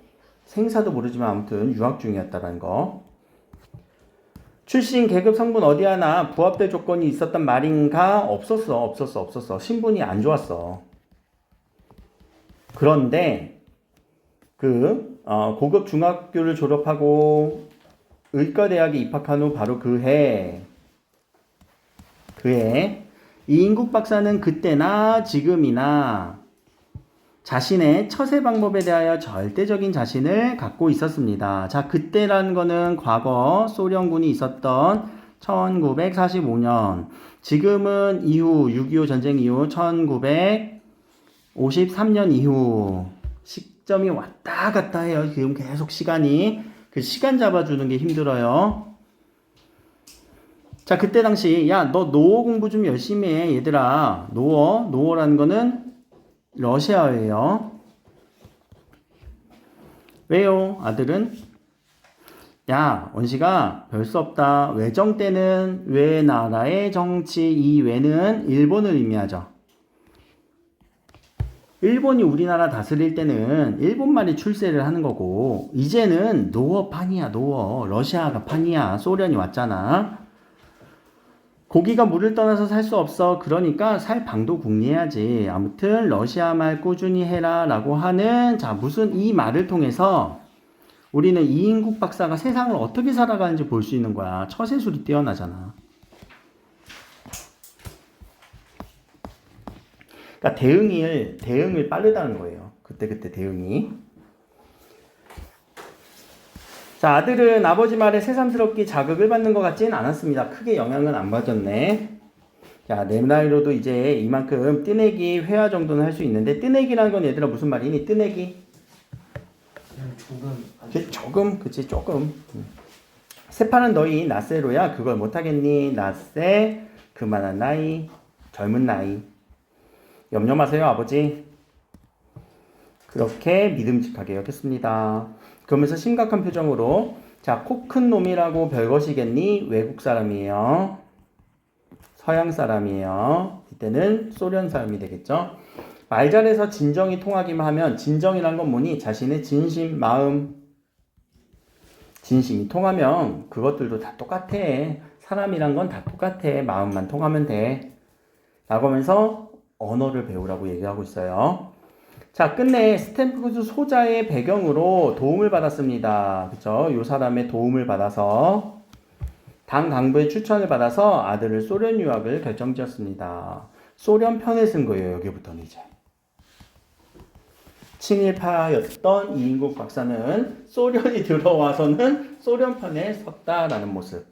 생사도 모르지만 아무튼 유학 중이었다는 거. 출신, 계급, 성분 어디 하나 부합될 조건이 있었단 말인가? 없었어. 신분이 안 좋았어. 그런데 고급 중학교를 졸업하고 의과대학에 입학한 후 바로 그해 이인국 박사는 그때나 지금이나 자신의 처세 방법에 대하여 절대적인 자신을 갖고 있었습니다. 자, 그때라는 거는 과거 소련군이 있었던 1945년, 지금은 이후 6.25 전쟁 이후 1953년 이후 시점이 왔다 갔다 해요. 지금 계속 시간이. 그 시간 잡아주는 게 힘들어요. 자, 그때 당시 야, 너 노어 공부 좀 열심히 해. 얘들아. 노어라는 거는 러시아어예요. 왜요? 아들은 야, 원시가 별 수 없다. 외정 때는 외 나라의 정치, 이 외는 일본을 의미하죠. 일본이 우리나라 다스릴 때는 일본말이 출세를 하는 거고, 이제는 노어판이야. 러시아가 판이야. 소련이 왔잖아. 고기가 물을 떠나서 살 수 없어. 그러니까 살 방도 궁리해야지. 아무튼 러시아 말 꾸준히 해라 라고 하는, 자, 무슨 이 말을 통해서 우리는 이인국 박사가 세상을 어떻게 살아가는지 볼 수 있는 거야. 처세술이 뛰어나잖아. 그러니까 대응을 빠르다는 거예요. 그때 대응이. 자, 아들은 아버지 말에 새삼스럽게 자극을 받는 것 같진 않았습니다. 크게 영향은 안 받았네. 자, 내 나이로도 이제 이만큼 뜨내기 회화 정도는 할 수 있는데, 뜨내기라는 건 얘들아 무슨 말이니? 뜨내기? 조금. 새파란 너희 나세로야. 그걸 못하겠니? 나세, 그만한 나이, 젊은 나이. 염려 마세요, 아버지. 그렇게 믿음직하게 여겼습니다. 그러면서 심각한 표정으로, 자, 코 큰 놈이라고 별것이겠니? 외국 사람이에요. 서양 사람이에요. 이때는 소련 사람이 되겠죠. 말 잘해서 진정이 통하기만 하면, 진정이란 건 뭐니? 자신의 진심, 마음, 진심이 통하면 그것들도 다 똑같아. 사람이란 건 다 똑같아. 마음만 통하면 돼. 라고 하면서 언어를 배우라고 얘기하고 있어요. 자, 끝내 스탠포드 소자의 배경으로 도움을 받았습니다. 그쵸? 이 사람의 도움을 받아서 당 강부의 추천을 받아서 아들을 소련 유학을 결정지었습니다. 소련 편에 쓴 거예요. 여기부터는 이제. 친일파였던 이인국 박사는 소련이 들어와서는 소련 편에 섰다라는 모습.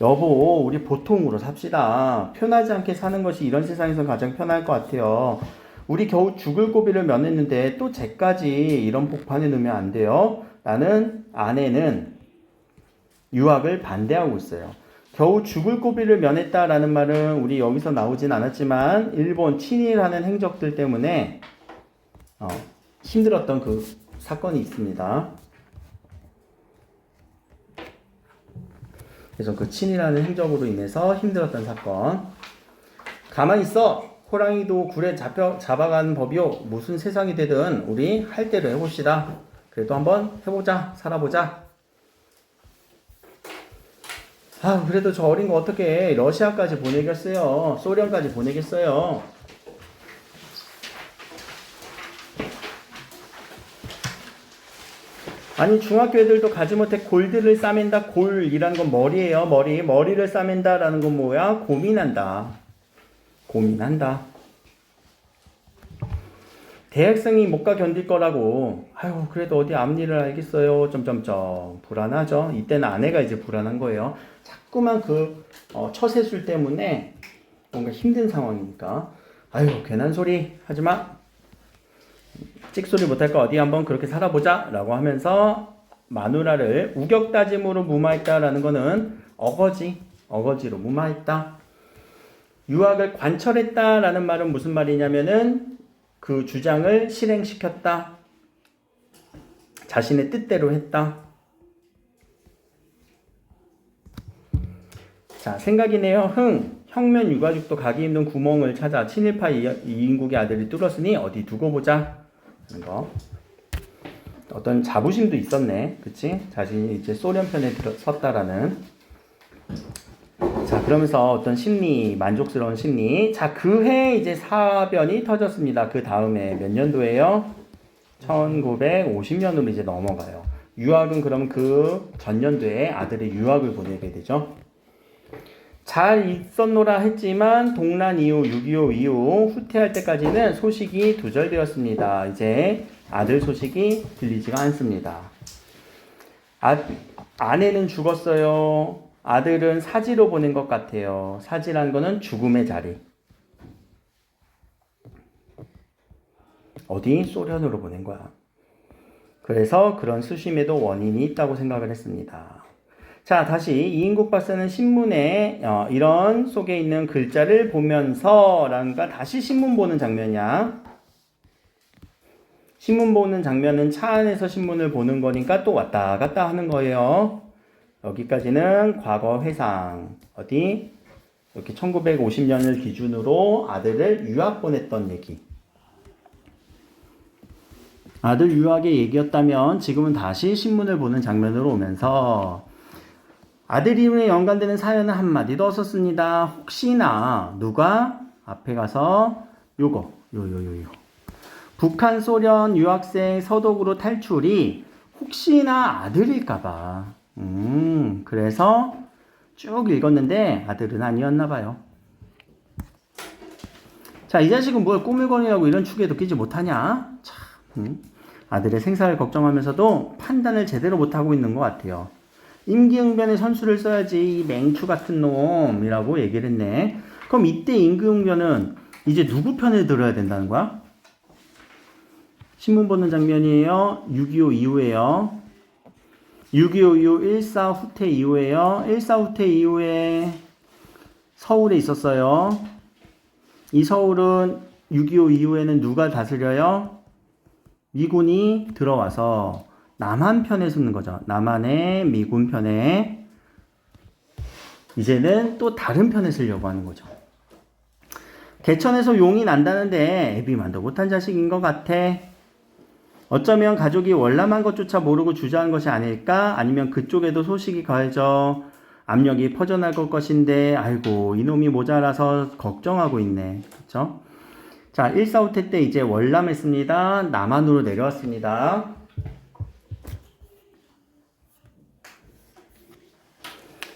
여보, 우리 보통으로 삽시다. 편하지 않게 사는 것이 이런 세상에서 가장 편할 것 같아요. 우리 겨우 죽을 고비를 면했는데 또 쟤까지 이런 복판에 넣으면 안 돼요. 라는 아내는 유학을 반대하고 있어요. 겨우 죽을 고비를 면했다라는 말은 우리 여기서 나오진 않았지만 일본 친일하는 행적들 때문에 힘들었던 그 사건이 있습니다. 그래서 그 친일하는 행적으로 인해서 힘들었던 사건. 가만히 있어. 호랑이도 굴에 잡아가는 법이요. 무슨 세상이 되든 우리 할 대로 해봅시다. 그래도 한번 해보자. 살아보자. 아, 그래도 저 어린 거 어떻게 러시아까지 보내겠어요. 소련까지 보내겠어요. 아니, 중학교 애들도 가지 못해 골드를 싸맨다. 골이라는 건 머리예요. 머리를 싸맨다라는 건 뭐야? 고민한다. 대학생이 못 가 견딜 거라고. 아유, 그래도 어디 앞일을 알겠어요. 점점점. 불안하죠. 이때는 아내가 이제 불안한 거예요. 자꾸만 그 처세술 때문에 뭔가 힘든 상황이니까. 아유, 괜한 소리 하지 마. 찍소리 못할까 어디 한번 그렇게 살아보자 라고 하면서 마누라를 우격다짐으로 무마했다라는 거는 어거지로 무마했다. 유학을 관철했다라는 말은 무슨 말이냐면은 그 주장을 실행시켰다. 자신의 뜻대로 했다. 자, 생각이네요. 형면 유가족도 가기 힘든 구멍을 찾아 친일파 이인국의 아들이 뚫었으니 어디 두고 보자. 하는 거. 어떤 자부심도 있었네. 그치? 자신이 이제 소련 편에 섰다라는. 자, 그러면서 어떤 심리, 만족스러운 심리. 자, 그해 이제 사변이 터졌습니다. 그 다음에 몇 년도예요? 1950년으로 이제 넘어가요. 유학은 그럼 그 전년도에 아들의 유학을 보내게 되죠. 잘 있었노라 했지만 동란 이후 6.25 이후 후퇴할 때까지는 소식이 두절되었습니다. 이제 아들 소식이 들리지가 않습니다. 아내는 죽었어요. 아들은 사지로 보낸 것 같아요. 사지란 거는 죽음의 자리. 어디? 소련으로 보낸 거야. 그래서 그런 수심에도 원인이 있다고 생각을 했습니다. 자, 다시 이인국 박사는 신문에 이런 속에 있는 글자를 보면서 라는가 다시 신문 보는 장면이야. 신문 보는 장면은 차 안에서 신문을 보는 거니까 또 왔다 갔다 하는 거예요. 여기까지는 과거 회상. 어디? 이렇게 1950년을 기준으로 아들을 유학 보냈던 얘기. 아들 유학의 얘기였다면 지금은 다시 신문을 보는 장면으로 오면서 아들 이름에 연관되는 사연은 한마디도 없었습니다. 혹시나 누가 앞에 가서 요거 북한 소련 유학생 서독으로 탈출이 혹시나 아들일까봐 그래서 쭉 읽었는데 아들은 아니었나 봐요. 자, 이 자식은 뭘 꾸물거리라고 이런 축에도 끼지 못하냐? 참, 아들의 생사를 걱정하면서도 판단을 제대로 못하고 있는 것 같아요. 임기응변에 선수를 써야지 이 맹추 같은 놈이라고 얘기를 했네. 그럼 이때 임기응변은 이제 누구 편에 들어야 된다는 거야? 신문 보는 장면이에요. 6.25 이후에요. 6.25 이후 1.4 후퇴 이후에요. 1.4 후퇴 이후에 서울에 있었어요. 이 서울은 6.25 이후에는 누가 다스려요? 미군이 들어와서 남한 편에 서는 거죠. 남한의 미군 편에. 이제는 또 다른 편에 서려고 하는 거죠. 개천에서 용이 난다는데 애비만도 못한 자식인 것 같아. 어쩌면 가족이 월남한 것조차 모르고 주저한 것이 아닐까? 아니면 그쪽에도 소식이 가해져 압력이 퍼져나갈 것인데 아이고 이놈이 모자라서 걱정하고 있네. 그렇죠? 자, 145태 때 이제 월남했습니다. 남한으로 내려왔습니다.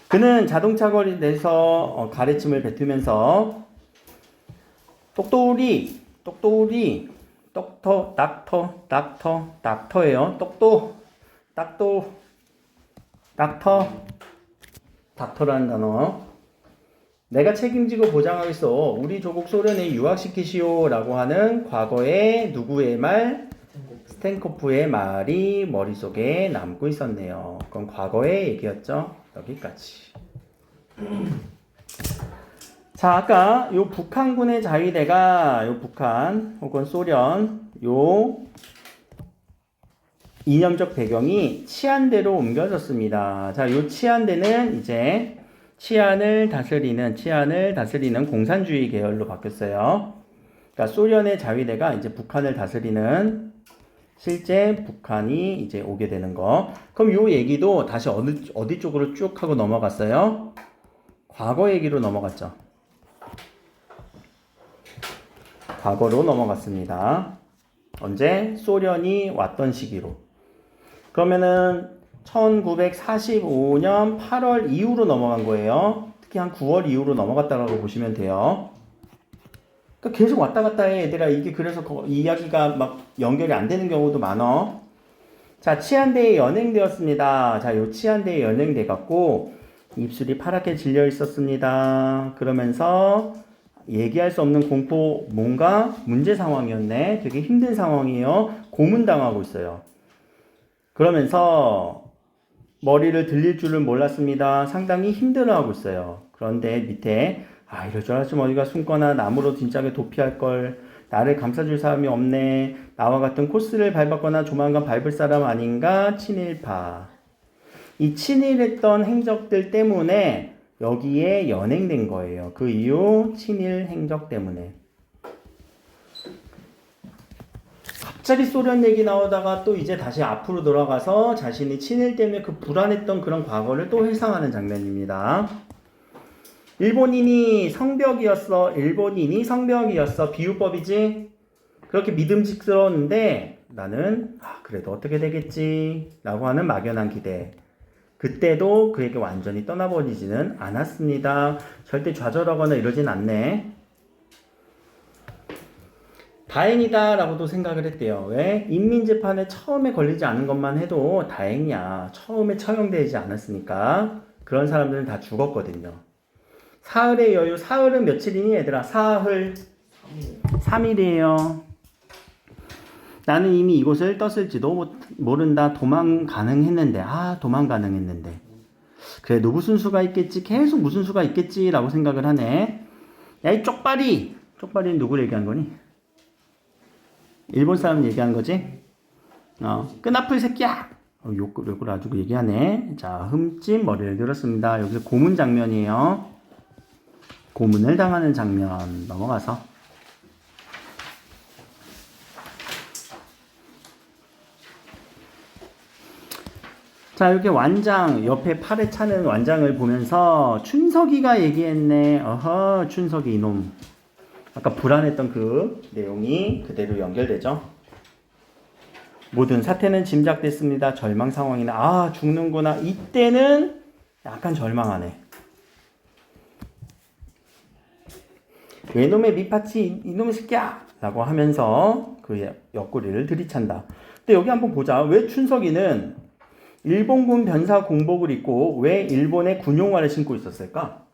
그는 자동차 거리에 대해서 가르침을 뱉으면서 똑똑이 닥터예요. 닥터라는 단어. 내가 책임지고 보장하겠어. 우리 조국 소련에 유학시키시오. 라고 하는 과거의 누구의 말? 스탠코프의 말이 머릿속에 남고 있었네요. 그건 과거의 얘기였죠. 여기까지. 자, 아까 요 북한군의 자위대가 요 북한 혹은 소련 요 이념적 배경이 치안대로 옮겨졌습니다. 자, 요 치안대는 이제 치안을 다스리는 공산주의 계열로 바뀌었어요. 그러니까 소련의 자위대가 이제 북한을 다스리는 실제 북한이 이제 오게 되는 거. 그럼 요 얘기도 다시 어디 쪽으로 쭉 하고 넘어갔어요? 과거 얘기로 넘어갔죠. 과거로 넘어갔습니다. 언제? 소련이 왔던 시기로. 그러면은 1945년 8월 이후로 넘어간 거예요. 특히 한 9월 이후로 넘어갔다고 보시면 돼요. 그러니까 계속 왔다 갔다 해, 얘들아. 이게 그래서 이야기가 막 연결이 안 되는 경우도 많아. 자, 치안대에 연행되었습니다. 자, 요 치안대에 연행돼 갖고 입술이 파랗게 질려 있었습니다. 그러면서 얘기할 수 없는 공포, 뭔가 문제 상황이었네. 되게 힘든 상황이에요. 고문당하고 있어요. 그러면서 머리를 들릴 줄은 몰랐습니다. 상당히 힘들어하고 있어요. 그런데 밑에 이럴 줄 알았으면 어디가 숨거나 나무로 진작에 도피할 걸. 나를 감싸줄 사람이 없네. 나와 같은 코스를 밟았거나 조만간 밟을 사람 아닌가. 친일파. 이 친일했던 행적들 때문에 여기에 연행된 거예요. 그 이후 친일 행적 때문에. 갑자기 소련 얘기 나오다가 또 이제 다시 앞으로 돌아가서 자신이 친일 때문에 그 불안했던 그런 과거를 또 회상하는 장면입니다. 일본인이 성벽이었어. 비유법이지. 그렇게 믿음직스러웠는데 나는 그래도 어떻게 되겠지 라고 하는 막연한 기대. 그때도 그에게 완전히 떠나버리지는 않았습니다. 절대 좌절하거나 이러진 않네. 다행이다 라고도 생각을 했대요. 왜? 인민재판에 처음에 걸리지 않은 것만 해도 다행이야. 처음에 처형되지 않았으니까. 그런 사람들은 다 죽었거든요. 사흘의 여유. 사흘은 며칠이니 얘들아? 사흘 3일이에요. 나는 이미 이곳을 떴을지도 모른다. 도망 가능했는데. 그래도 무슨 수가 있겠지. 계속 무슨 수가 있겠지 라고 생각을 하네. 야, 이 쪽발이. 쪽발이는 누구를 얘기한 거니? 일본 사람 얘기한 거지? 끈아플 새끼야! 욕을 아주 얘기하네. 자, 흠집 머리를 들었습니다. 여기서 고문 장면이에요. 고문을 당하는 장면. 넘어가서. 자, 이렇게 완장, 옆에 팔에 차는 완장을 보면서 춘석이가 얘기했네. 춘석이 이놈. 아까 불안했던 그 내용이 그대로 연결되죠. 모든 사태는 짐작됐습니다. 절망 상황이나 죽는구나. 이때는 약간 절망하네. 외놈의 밑파치 이놈의 새끼야! 라고 하면서 그 옆구리를 들이찬다. 근데 여기 한번 보자. 왜 춘석이는 일본군 변사 공복을 입고 왜 일본의 군용화를 신고 있었을까?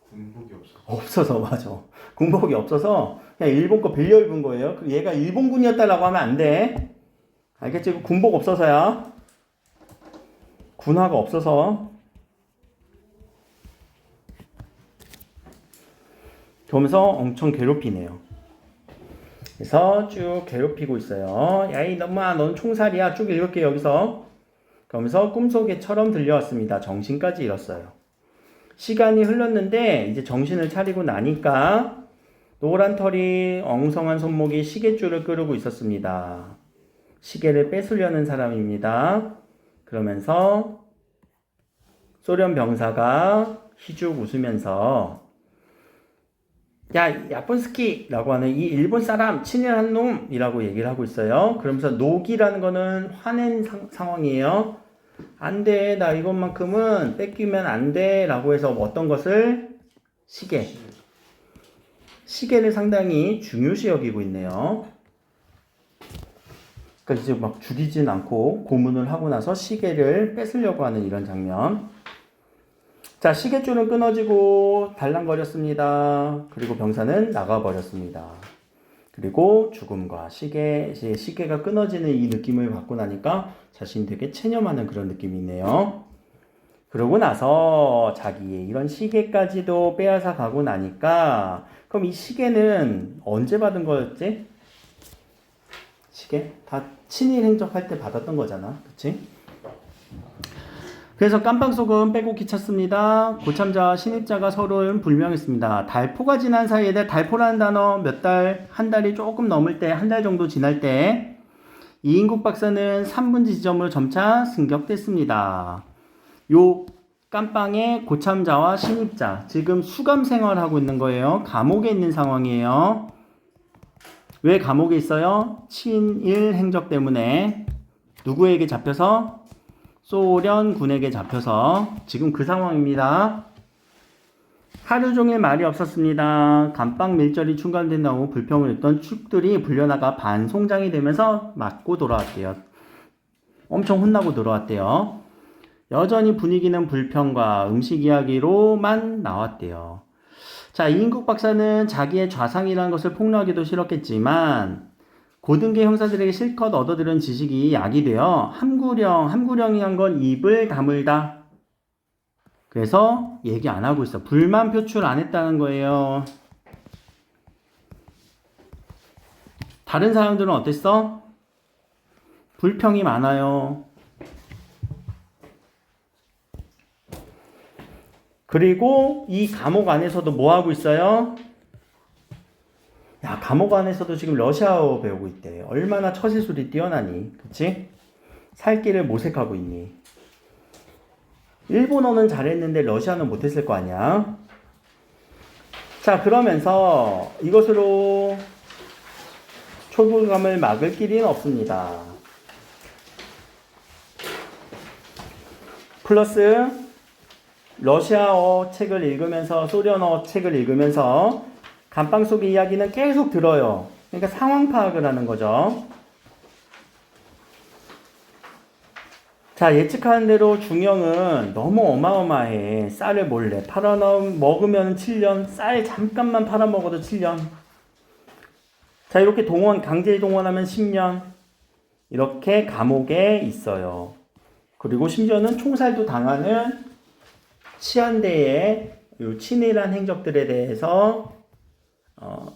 군복이 없어서 맞아. 군복이 없어서 그냥 일본 거 빌려 입은 거예요. 얘가 일본군이었다라고 하면 안 돼. 알겠지? 군복 없어서야. 군화가 없어서. 그러면서 엄청 괴롭히네요. 그래서 쭉 괴롭히고 있어요. 야, 이놈아, 넌 총살이야. 쭉 읽을게 여기서. 그러면서 꿈속에처럼 들려왔습니다. 정신까지 잃었어요. 시간이 흘렀는데 이제 정신을 차리고 나니까 노란 털이 엉성한 손목이 시계줄을 끄르고 있었습니다. 시계를 뺏으려는 사람입니다. 그러면서 소련 병사가 희죽 웃으면서 야, 야본스키라고 하는 이 일본 사람 친일한 놈이라고 얘기를 하고 있어요. 그러면서 녹이라는 거는 화낸 상황이에요. 안 돼, 나 이것만큼은 뺏기면 안 돼 라고 해서 어떤 것을? 시계를 상당히 중요시 여기고 있네요. 그러니까 이제 막 죽이진 않고 고문을 하고 나서 시계를 뺏으려고 하는 이런 장면. 자, 시계줄은 끊어지고 달랑거렸습니다. 그리고 병사는 나가버렸습니다. 그리고 죽음과 시계가 끊어지는 이 느낌을 받고 나니까 자신이 되게 체념하는 그런 느낌이 있네요. 그러고 나서 자기의 이런 시계까지도 빼앗아 가고 나니까 그럼 이 시계는 언제 받은 거였지? 시계? 다 친일 행적할 때 받았던 거잖아. 그치? 그래서 깜빵속은 빼곡히 찼습니다. 고참자와 신입자가 서로는 불명했습니다. 달포가 지난 사이에 달포라는 단어 몇 달, 한 달이 조금 넘을 때, 한 달 정도 지날 때 이인국 박사는 3분 지점으로 점차 승격됐습니다. 요 깜빵의 고참자와 신입자, 지금 수감 생활하고 있는 거예요. 감옥에 있는 상황이에요. 왜 감옥에 있어요? 친일 행적 때문에. 누구에게 잡혀서? 소련군에게 잡혀서 지금 그 상황입니다. 하루 종일 말이 없었습니다. 감방 밀절이 충돌된다고 불평을 했던 축들이 불려나가 반송장이 되면서 맞고 돌아왔대요. 엄청 혼나고 돌아왔대요. 여전히 분위기는 불평과 음식 이야기로만 나왔대요. 자, 이인국 박사는 자기의 좌상이라는 것을 폭로하기도 싫었겠지만 고등계 형사들에게 실컷 얻어들은 지식이 약이 되어 함구령이란 건 입을 다물다. 그래서 얘기 안 하고 있어. 불만 표출 안 했다는 거예요. 다른 사람들은 어땠어? 불평이 많아요. 그리고 이 감옥 안에서도 뭐 하고 있어요? 야, 감옥 안에서도 지금 러시아어 배우고 있대. 얼마나 처세술이 뛰어나니, 그치? 살 길을 모색하고 있니? 일본어는 잘했는데 러시아는 못했을 거 아니야? 자, 그러면서 이것으로 초불감을 막을 길은 없습니다. 플러스 러시아어 책을 읽으면서 소련어 책을 읽으면서 감방 속의 이야기는 계속 들어요. 그러니까 상황 파악을 하는 거죠. 자, 예측하는 대로 중형은 너무 어마어마해. 쌀을 몰래 먹으면 7년, 쌀 잠깐만 팔아먹어도 7년. 자, 이렇게 강제 동원하면 10년. 이렇게 감옥에 있어요. 그리고 심지어는 총살도 당하는 치안대의 친일한 행적들에 대해서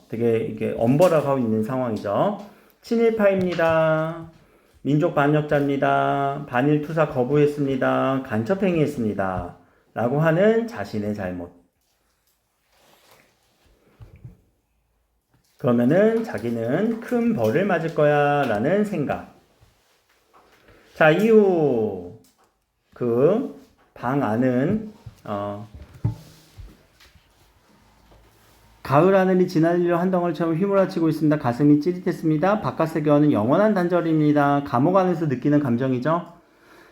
되게 이게 엄벌하고 있는 상황이죠. 친일파입니다. 민족 반역자입니다. 반일 투사 거부했습니다. 간첩행위했습니다. 라고 하는 자신의 잘못. 그러면은 자기는 큰 벌을 맞을 거야 라는 생각. 자, 이후 그 방 안은 가을 하늘이 지날려 한 덩어리처럼 휘몰아치고 있습니다. 가슴이 찌릿했습니다. 바깥 세계와는 영원한 단절입니다. 감옥 안에서 느끼는 감정이죠.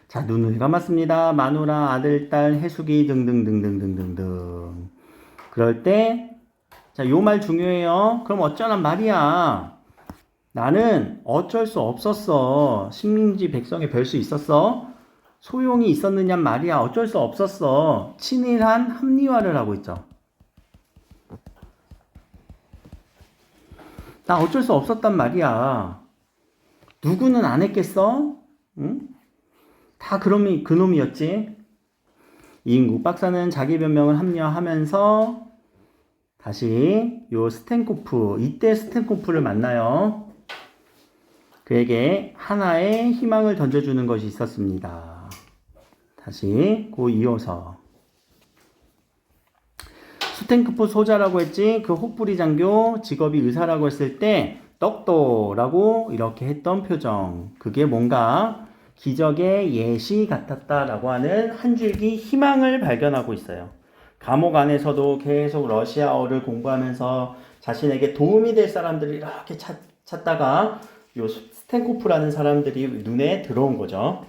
자, 눈을 감았습니다. 마누라, 아들, 딸, 해숙이 등등등등등등등. 그럴 때 자, 요 말 중요해요. 그럼 어쩌란 말이야. 나는 어쩔 수 없었어. 식민지 백성의 별 수 있었어. 소용이 있었느냐 말이야. 어쩔 수 없었어. 친일한 합리화를 하고 있죠. 나 어쩔 수 없었단 말이야. 누구는 안 했겠어? 응? 다 그놈이었지. 이인국 박사는 자기 변명을 합리화하면서 다시 요 스텐코프, 이때 스텐코프를 만나요. 그에게 하나의 희망을 던져주는 것이 있었습니다. 다시 이어서 스텐코프 소자라고 했지. 그 혹부리 장교 직업이 의사라고 했을 때 떡도라고 이렇게 했던 표정. 그게 뭔가 기적의 예시 같았다라고 하는 한 줄기 희망을 발견하고 있어요. 감옥 안에서도 계속 러시아어를 공부하면서 자신에게 도움이 될 사람들을 이렇게 찾다가 요 스텐코프라는 사람들이 눈에 들어온 거죠.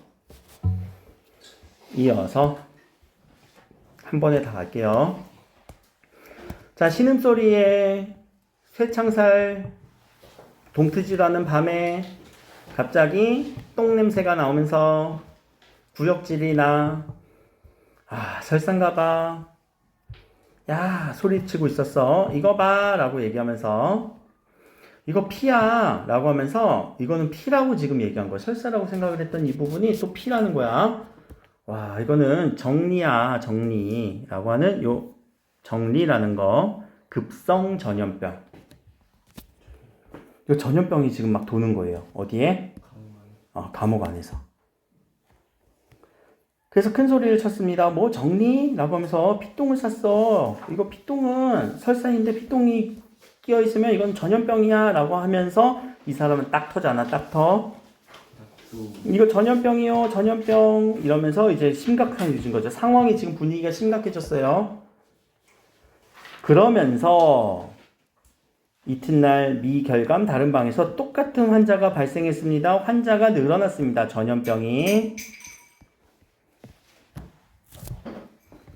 이어서 한 번에 다 갈게요. 자, 신음소리에 쇠창살 동트질하는 밤에 갑자기 똥냄새가 나오면서 구역질이 나. 설상가봐. 야, 소리치고 있었어. 이거 봐 라고 얘기하면서 이거 피야 라고 하면서 이거는 피라고 지금 얘기한 거야. 설사라고 생각을 했던 이 부분이 또 피라는 거야. 와, 이거는 정리야, 정리라고 하는 요 정리라는 거. 급성 전염병. 요 전염병이 지금 막 도는 거예요. 어디에? 감옥 안에서. 그래서 큰 소리를 쳤습니다. 뭐 정리? 라고 하면서 피똥을 쌌어. 이거 피똥은 설사인데 피똥이 끼어 있으면 이건 전염병이야 라고 하면서 이 사람은 딱 터잖아. 딱 터. 이거 전염병이요. 전염병. 이러면서 이제 심각한 일인 거죠. 상황이 지금 분위기가 심각해졌어요. 그러면서 이튿날 미 결감 다른 방에서 똑같은 환자가 발생했습니다. 환자가 늘어났습니다. 전염병이.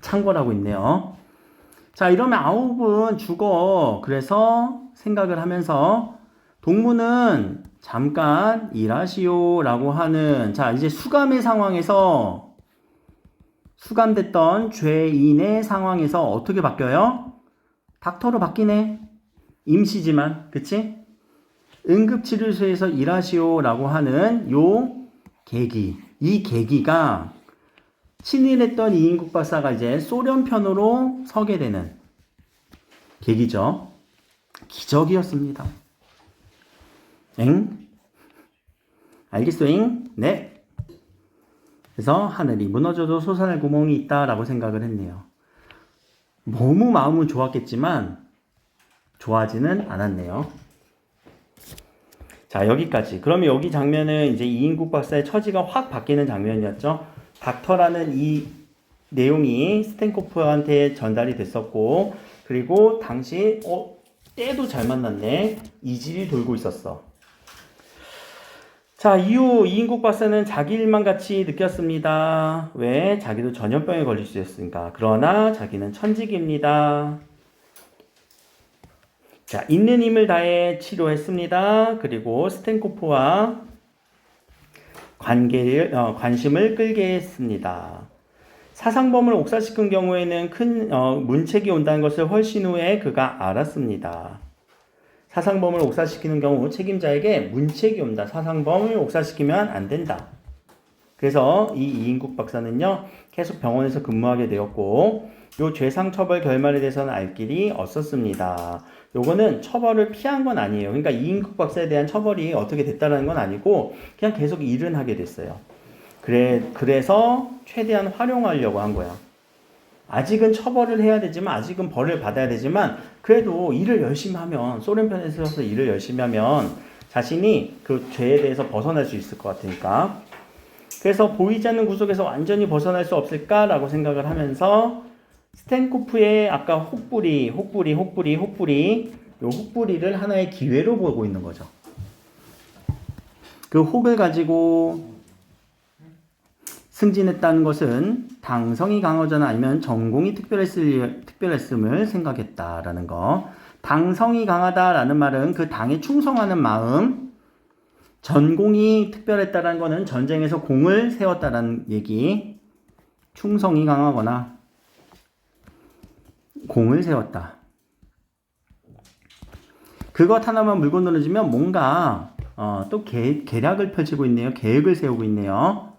창궐하고 있네요. 자, 이러면 아홉은 죽어. 그래서 생각을 하면서 동무는 잠깐 일하시오 라고 하는, 자, 이제 수감의 상황에서 수감됐던 죄인의 상황에서 어떻게 바뀌어요? 닥터로 바뀌네. 임시지만, 그치? 응급치료소에서 일하시오 라고 하는 요 계기. 이 계기가 친일했던 이인국 박사가 이제 소련 편으로 서게 되는 계기죠. 기적이었습니다. 엥? 알겠어잉? 네. 그래서 하늘이 무너져도 솟아날 구멍이 있다라고 생각을 했네요. 너무 마음은 좋았겠지만 좋아하지는 않았네요. 자, 여기까지. 그러면 여기 장면은 이제 이인국 박사의 처지가 확 바뀌는 장면이었죠. 닥터라는 이 내용이 스텐코프한테 전달이 됐었고, 그리고 당시 때도 잘 만났네. 이질이 돌고 있었어. 자, 이후 이인국 박사는 자기 일만 같이 느꼈습니다. 왜? 자기도 전염병에 걸릴 수 있으니까. 그러나 자기는 천직입니다. 자, 있는 힘을 다해 치료했습니다. 그리고 스텐코프와 관심을 끌게 했습니다. 사상범을 옥살시킨 경우에는 큰 문책이 온다는 것을 훨씬 후에 그가 알았습니다. 사상범을 옥살시키는 경우 책임자에게 문책이 온다. 사상범을 옥살시키면 안 된다. 그래서 이 이인국 박사는요, 계속 병원에서 근무하게 되었고, 요 죄상 처벌 결말에 대해서는 알 길이 없었습니다. 요거는 처벌을 피한 건 아니에요. 그러니까 이인국 박사에 대한 처벌이 어떻게 됐다는 건 아니고 그냥 계속 일은 하게 됐어요. 그래서 최대한 활용하려고 한 거야. 아직은 처벌을 해야 되지만, 아직은 벌을 받아야 되지만, 그래도 일을 열심히 하면, 소련 편에서 일을 열심히 하면 자신이 그 죄에 대해서 벗어날 수 있을 것 같으니까. 그래서 보이지 않는 구속에서 완전히 벗어날 수 없을까라고 생각을 하면서 스텐코프의 아까 혹부리 요 혹부리를 하나의 기회로 보고 있는 거죠. 그 혹을 가지고 승진했다는 것은 당성이 강하거나 아니면 전공이 특별했음을 생각했다라는 거. 당성이 강하다라는 말은 그 당에 충성하는 마음, 전공이 특별했다라는 거는 전쟁에서 공을 세웠다라는 얘기. 충성이 강하거나 공을 세웠다. 그것 하나만 물고 늘어지면 뭔가 또 계략을 펼치고 있네요. 계획을 세우고 있네요.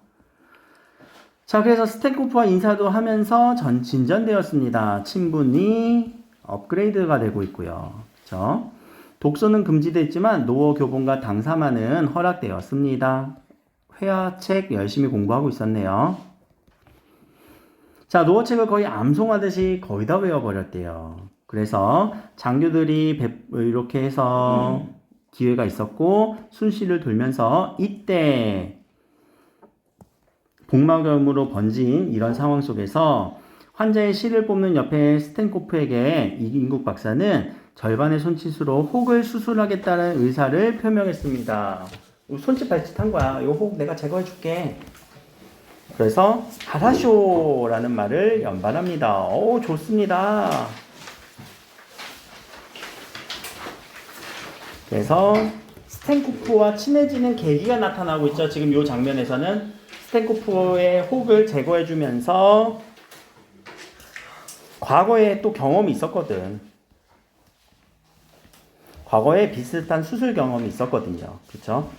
자, 그래서 스텐코프와 인사도 하면서 진전되었습니다. 친분이 업그레이드가 되고 있고요. 그렇죠? 독서는 금지됐지만 노어 교본과 당사만은 허락되었습니다. 회화책 열심히 공부하고 있었네요. 자, 노어책을 거의 암송하듯이 거의 다 외워버렸대요. 그래서 장교들이 이렇게 해서 기회가 있었고 순시를 돌면서 이때 복막염으로 번진 이런 상황 속에서 환자의 실을 뽑는 옆에 스텐코프에게 이인국 박사는 절반의 손짓으로 혹을 수술하겠다는 의사를 표명했습니다. 손짓 발짓한 거야. 이 혹 내가 제거해 줄게. 그래서 하라쇼라는 말을 연발합니다. 오, 좋습니다. 그래서 스텐코프와 친해지는 계기가 나타나고 있죠. 지금 이 장면에서는 스텐코프의 혹을 제거해 주면서 과거에 또 경험이 있었거든. 과거에 비슷한 수술 경험이 있었거든요. 그쵸?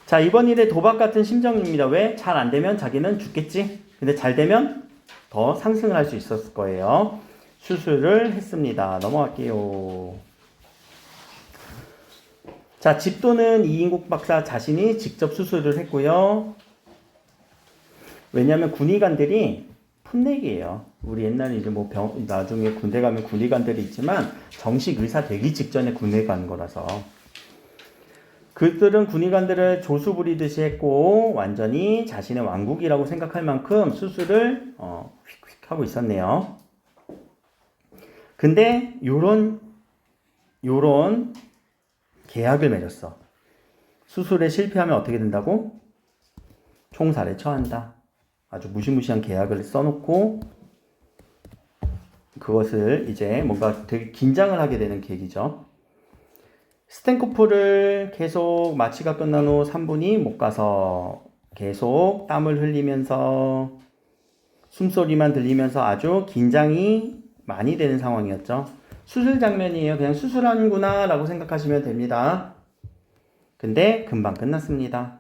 자, 이번 일에 도박 같은 심정입니다. 왜? 잘 안 되면 자기는 죽겠지. 근데 잘 되면 더 상승을 할 수 있었을 거예요. 수술을 했습니다. 넘어갈게요. 자, 집도는 이인국 박사 자신이 직접 수술을 했고요. 왜냐하면 군의관들이 풋내기예요. 우리 옛날에 이제 뭐 나중에 군대 가면 군의관들이 있지만 정식 의사 되기 직전에 군대 가는 거라서 그들은 군의관들을 조수 부리듯이 했고 완전히 자신의 왕국이라고 생각할 만큼 수술을 휙휙 하고 있었네요. 근데 요런 계약을 맺었어. 수술에 실패하면 어떻게 된다고? 총살에 처한다. 아주 무시무시한 계약을 써놓고 그것을 이제 뭔가 되게 긴장을 하게 되는 계기죠. 스텐코프를 계속 마취가 끝난 후 3분이 못 가서 계속 땀을 흘리면서 숨소리만 들리면서 아주 긴장이 많이 되는 상황이었죠. 수술 장면이에요. 그냥 수술하는구나 라고 생각하시면 됩니다. 근데 금방 끝났습니다.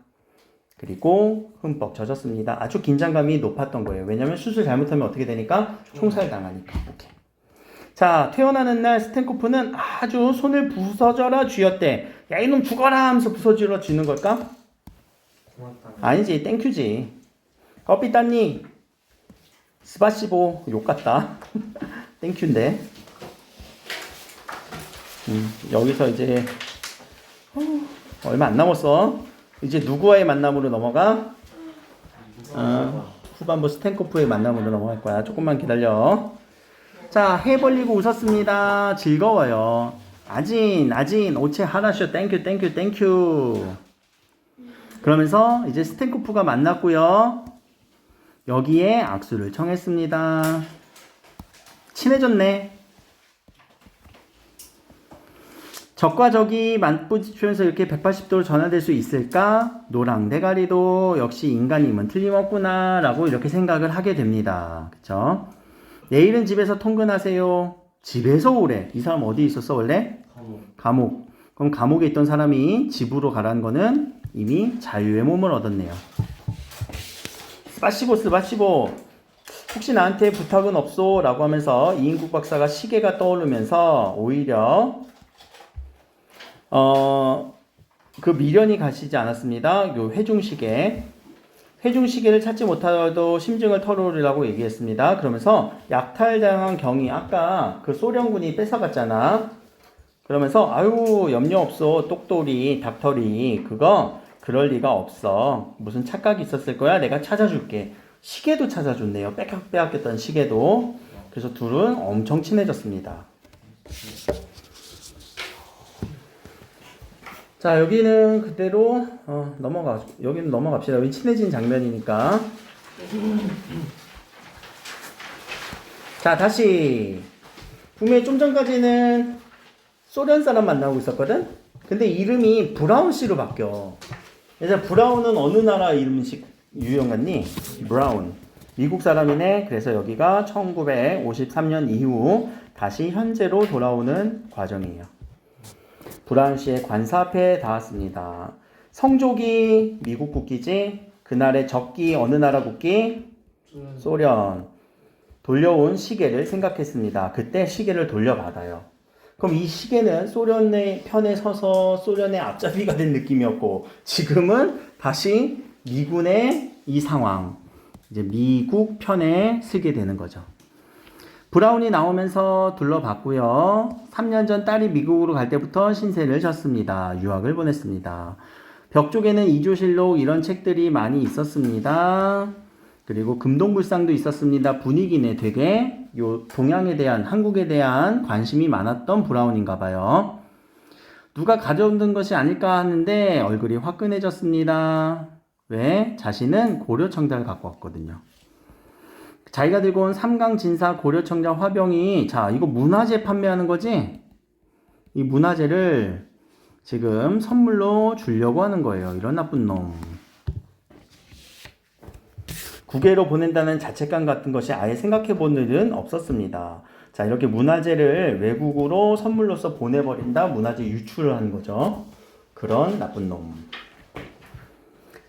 그리고 흠뻑 젖었습니다. 아주 긴장감이 높았던 거예요. 왜냐면 수술 잘못하면 어떻게 되니까? 총살 당하니까. 오케이. 자, 퇴원하는 날 스텐코프는 아주 손을 부서져라 쥐었대. 야, 이놈 죽어라 하면서 부서져라 쥐는 걸까? 아니지, 땡큐지. 커피따니 스바시보 욕 같다. 땡큐인데. 여기서 이제 얼마 안 남았어. 이제 누구와의 만남으로 넘어가? 후반부 스텐코프의 만남으로 넘어갈 거야. 조금만 기다려. 자, 해 벌리고 웃었습니다. 즐거워요. 아진, 오체 하라쇼, 땡큐. 그러면서 이제 스텐코프가 만났고요. 여기에 악수를 청했습니다. 친해졌네. 적과 적이 맞부딪히면서 이렇게 180도로 전환될 수 있을까? 노랑 대가리도 역시 인간임은 틀림없구나 라고 이렇게 생각을 하게 됩니다. 그쵸? 내일은 집에서 통근하세요. 집에서 오래. 이 사람 어디 있었어 원래? 감옥. 그럼 감옥에 있던 사람이 집으로 가라는 거는 이미 자유의 몸을 얻었네요. 스바시보. 혹시 나한테 부탁은 없소? 라고 하면서 이인국 박사가 시계가 떠오르면서 오히려 그 미련이 가시지 않았습니다. 요 회중시계를 찾지 못하도 심증을 털어오르라고 얘기했습니다. 그러면서 약탈당한 경위, 아까 그 소련군이 뺏어갔잖아. 그러면서 아유 염려 없어 똑돌이 닥터리 그거 그럴 리가 없어. 무슨 착각이 있었을 거야. 내가 찾아줄게. 시계도 찾아줬네요. 빼앗겼던 시계도. 그래서 둘은 엄청 친해졌습니다. 자, 여기는 그대로 여기는 넘어갑시다. 여기 친해진 장면이니까. 자, 다시 분명히 좀 전까지는 소련 사람 만나고 있었거든. 근데 이름이 브라운 씨로 바뀌어. 그래서 브라운은 어느 나라 이름식 유형같니? 브라운. 미국 사람이네. 그래서 여기가 1953년 이후 다시 현재로 돌아오는 과정이에요. 브라운 씨의 관사 앞에 닿았습니다. 성족이 미국 국기지. 그날의 적기 어느 나라 국기? 소련. 돌려온 시계를 생각했습니다. 그때 시계를 돌려받아요. 그럼 이 시계는 소련의 편에 서서 소련의 앞잡이가 된 느낌이었고 지금은 다시 미군의 이 상황, 이제 미국 편에 서게 되는 거죠. 브라운이 나오면서 둘러봤고요. 3년 전 딸이 미국으로 갈 때부터 신세를 졌습니다. 유학을 보냈습니다. 벽 쪽에는 이조실록 이런 책들이 많이 있었습니다. 그리고 금동불상도 있었습니다. 분위기네 되게 요 동양에 대한 한국에 대한 관심이 많았던 브라운인가 봐요. 누가 가져온 것이 아닐까 하는데 얼굴이 화끈해졌습니다. 왜? 자신은 고려청자를 갖고 왔거든요. 자기가 들고 온 삼강진사 고려청자 화병이 자 이거 문화재 판매하는 거지? 이 문화재를 지금 선물로 주려고 하는 거예요. 이런 나쁜 놈. 국외로 보낸다는 자책감 같은 것이 아예 생각해 본 일은 없었습니다. 자, 이렇게 문화재를 외국으로 선물로서 보내버린다. 문화재 유출을 하는 거죠. 그런 나쁜 놈.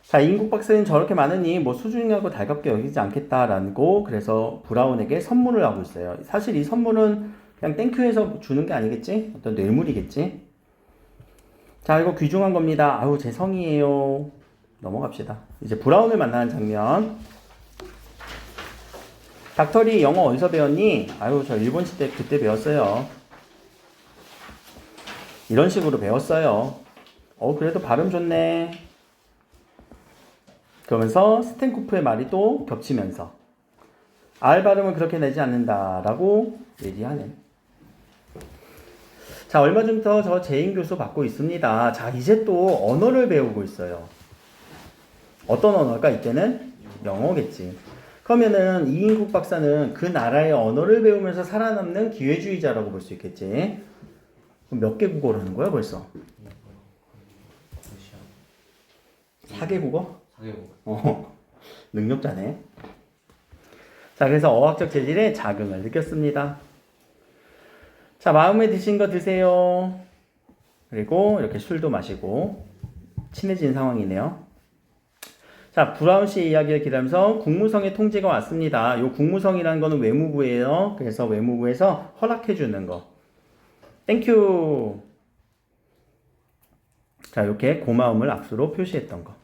자, 이인국 박사는 저렇게 많으니 뭐 수중하고 달갑게 여기지 않겠다라고 그래서 브라운에게 선물을 하고 있어요. 사실 이 선물은 그냥 땡큐해서 주는 게 아니겠지? 어떤 뇌물이겠지? 자, 이거 귀중한 겁니다. 아유, 제 성이에요. 넘어갑시다. 이제 브라운을 만나는 장면. 닥터리 영어 어디서 배웠니? 아유, 저 일본 시대 그때 배웠어요. 이런 식으로 배웠어요. 그래도 발음 좋네. 그러면서 스탠코프의 말이 또 겹치면서 R 발음은 그렇게 내지 않는다라고 얘기하네. 자, 얼마 전부터 저 재인 교수 받고 있습니다. 자, 이제 또 언어를 배우고 있어요. 어떤 언어일까? 이때는 영어겠지. 그러면은 이인국 박사는 그 나라의 언어를 배우면서 살아남는 기회주의자라고 볼 수 있겠지. 그럼 몇 개 국어를 하는 거야 벌써? 4개 국어? 4개 국어. 능력자네. 자, 그래서 어학적 재질에 자긍을 느꼈습니다. 자, 마음에 드신 거 드세요. 그리고 이렇게 술도 마시고 친해진 상황이네요. 자, 브라운 씨의 이야기를 기다리면서 국무성의 통지가 왔습니다. 요 국무성이라는 거는 외무부예요. 그래서 외무부에서 허락해 주는 거. 땡큐. 자, 이렇게 고마움을 악수로 표시했던 거.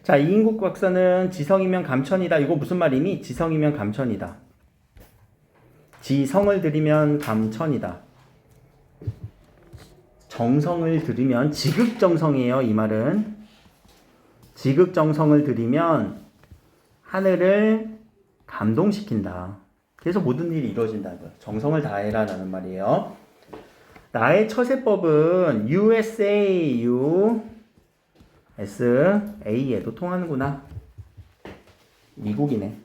자, 이인국 박사는 지성이면 감천이다. 이거 무슨 말이니? 지성이면 감천이다. 지성을 들이면 감천이다. 정성을 들이면 지극정성이에요. 이 말은 지극정성을 들이면 하늘을 감동시킨다. 그래서 모든 일이 이루어진다는 거예요. 정성을 다해라 라는 말이에요. 나의 처세법은 USA에도 통하는구나. 미국이네.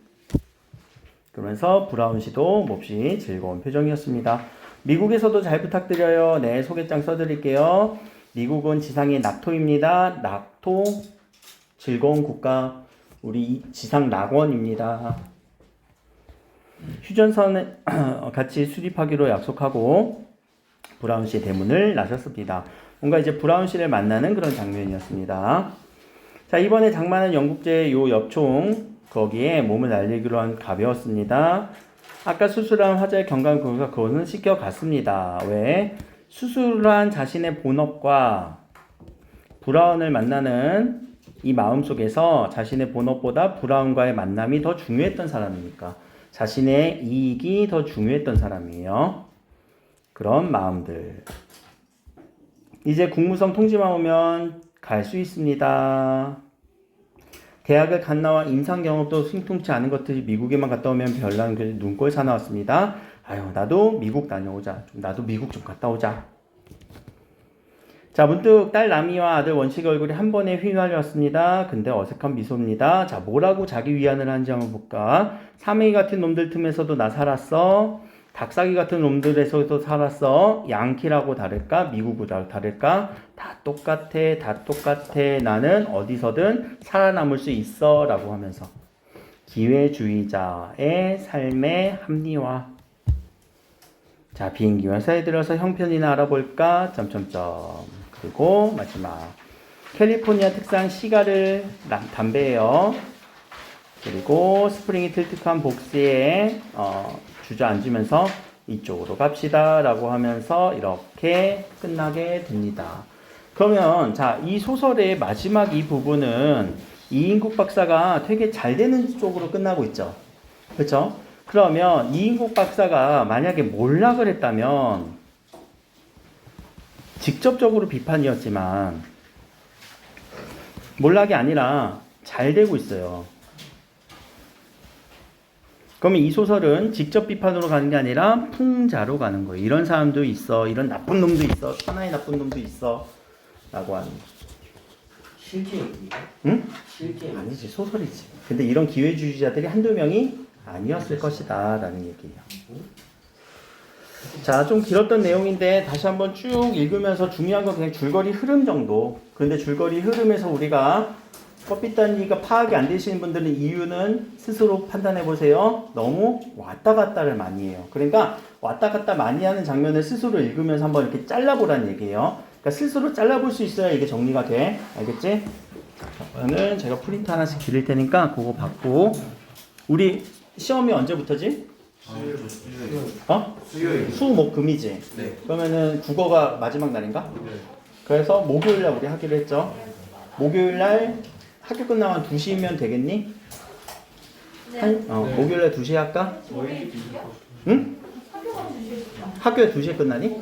그러면서 브라운 씨도 몹시 즐거운 표정이었습니다. 미국에서도 잘 부탁드려요. 네, 소개장 써드릴게요. 미국은 지상의 낙토입니다. 낙토, 즐거운 국가, 우리 지상 낙원입니다. 휴전선을 같이 수립하기로 약속하고 브라운 씨의 대문을 나섰습니다. 뭔가 이제 브라운 씨를 만나는 그런 장면이었습니다. 자, 이번에 장만한 영국제 요 엽총 거기에 몸을 날리기로 한 가벼웠습니다. 아까 수술한 화자의 경감고가 그거는 씻겨갔습니다. 왜? 수술한 자신의 본업과 브라운을 만나는 이 마음 속에서 자신의 본업보다 브라운과의 만남이 더 중요했던 사람이니까 자신의 이익이 더 중요했던 사람이에요. 그런 마음들. 이제 국무성 통지만 오면 갈 수 있습니다. 대학을 갓 나와 임상 경험도 승통치 않은 것들이 미국에만 갔다 오면 별난 그 눈꼴 사나웠습니다. 아유, 나도 미국 다녀오자. 나도 미국 좀 갔다 오자. 자, 문득 딸 라미와 아들 원식의 얼굴이 한 번에 휘날렸습니다. 근데 어색한 미소입니다. 자, 뭐라고 자기 위안을 하는지 한번 볼까? 사메이 같은 놈들 틈에서도 나 살았어. 닭사기 같은 놈들에서도 살았어. 양키라고 다를까? 미국보다 다를까? 다 똑같아. 다 똑같아. 나는 어디서든 살아남을 수 있어. 라고 하면서 기회주의자의 삶의 합리화. 자, 비행기 회사에 들어서 형편이나 알아볼까? 그리고 마지막 캘리포니아 특산 시가를 담배예요. 그리고 스프링이 틀틱한 복스에 주저앉으면서 이쪽으로 갑시다 라고 하면서 이렇게 끝나게 됩니다. 그러면 자, 이 소설의 마지막 이 부분은 이인국 박사가 되게 잘 되는 쪽으로 끝나고 있죠. 그렇죠? 그러면 이인국 박사가 만약에 몰락을 했다면 직접적으로 비판이었지만 몰락이 아니라 잘 되고 있어요. 그러면 이 소설은 직접 비판으로 가는 게 아니라 풍자로 가는 거예요. 이런 사람도 있어. 이런 나쁜 놈도 있어. 하나의 나쁜 놈도 있어. 라고 하는 거예요. 실제입니까? 응? 실제 아니지. 소설이지. 근데 이런 기회주의자들이 한두 명이 아니었을 것이다. 라는 얘기예요. 자, 좀 길었던 내용인데 다시 한번 쭉 읽으면서 중요한 건 그냥 줄거리 흐름 정도. 근데 줄거리 흐름에서 우리가 법 단위가 파악이 안 되시는 분들은 이유는 스스로 판단해 보세요. 너무 왔다 갔다를 많이 해요. 그러니까 왔다 갔다 많이 하는 장면을 스스로 읽으면서 한번 이렇게 잘라보라는 얘기예요. 그러니까 스스로 잘라볼 수 있어야 이게 정리가 돼. 알겠지? 저는 제가 프린트 하나씩 드릴 테니까 그거 받고. 우리 시험이 언제부터지? 어? 수요일. 수, 목, 금이지? 네. 그러면은 국어가 마지막 날인가? 그래서 목요일날 우리 하기로 했죠. 목요일날 학교 끝나면 2시면 되겠니? 목요일날 2시에 할까? 응? 학교에 2시에 끝나니?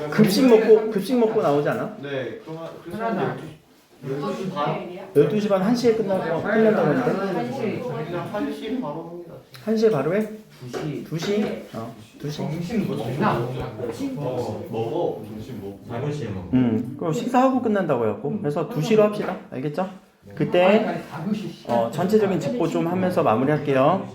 급식 먹고 나오지 않아? 네. 그러면 12시 반? 12시 반 1시에 끝난다고 했는데? 그냥 1시 바로 합니다. 1시에 바로 해? 2시 2시? 2시? 점심 뭐 먹나? 먹어. 점심 먹고. 4시에 먹어. 그럼 식사하고 끝난다고 해갖고. 그래서 2시로 합시다. 알겠죠? 그때 전체적인 짚고 좀 하면서 마무리할게요.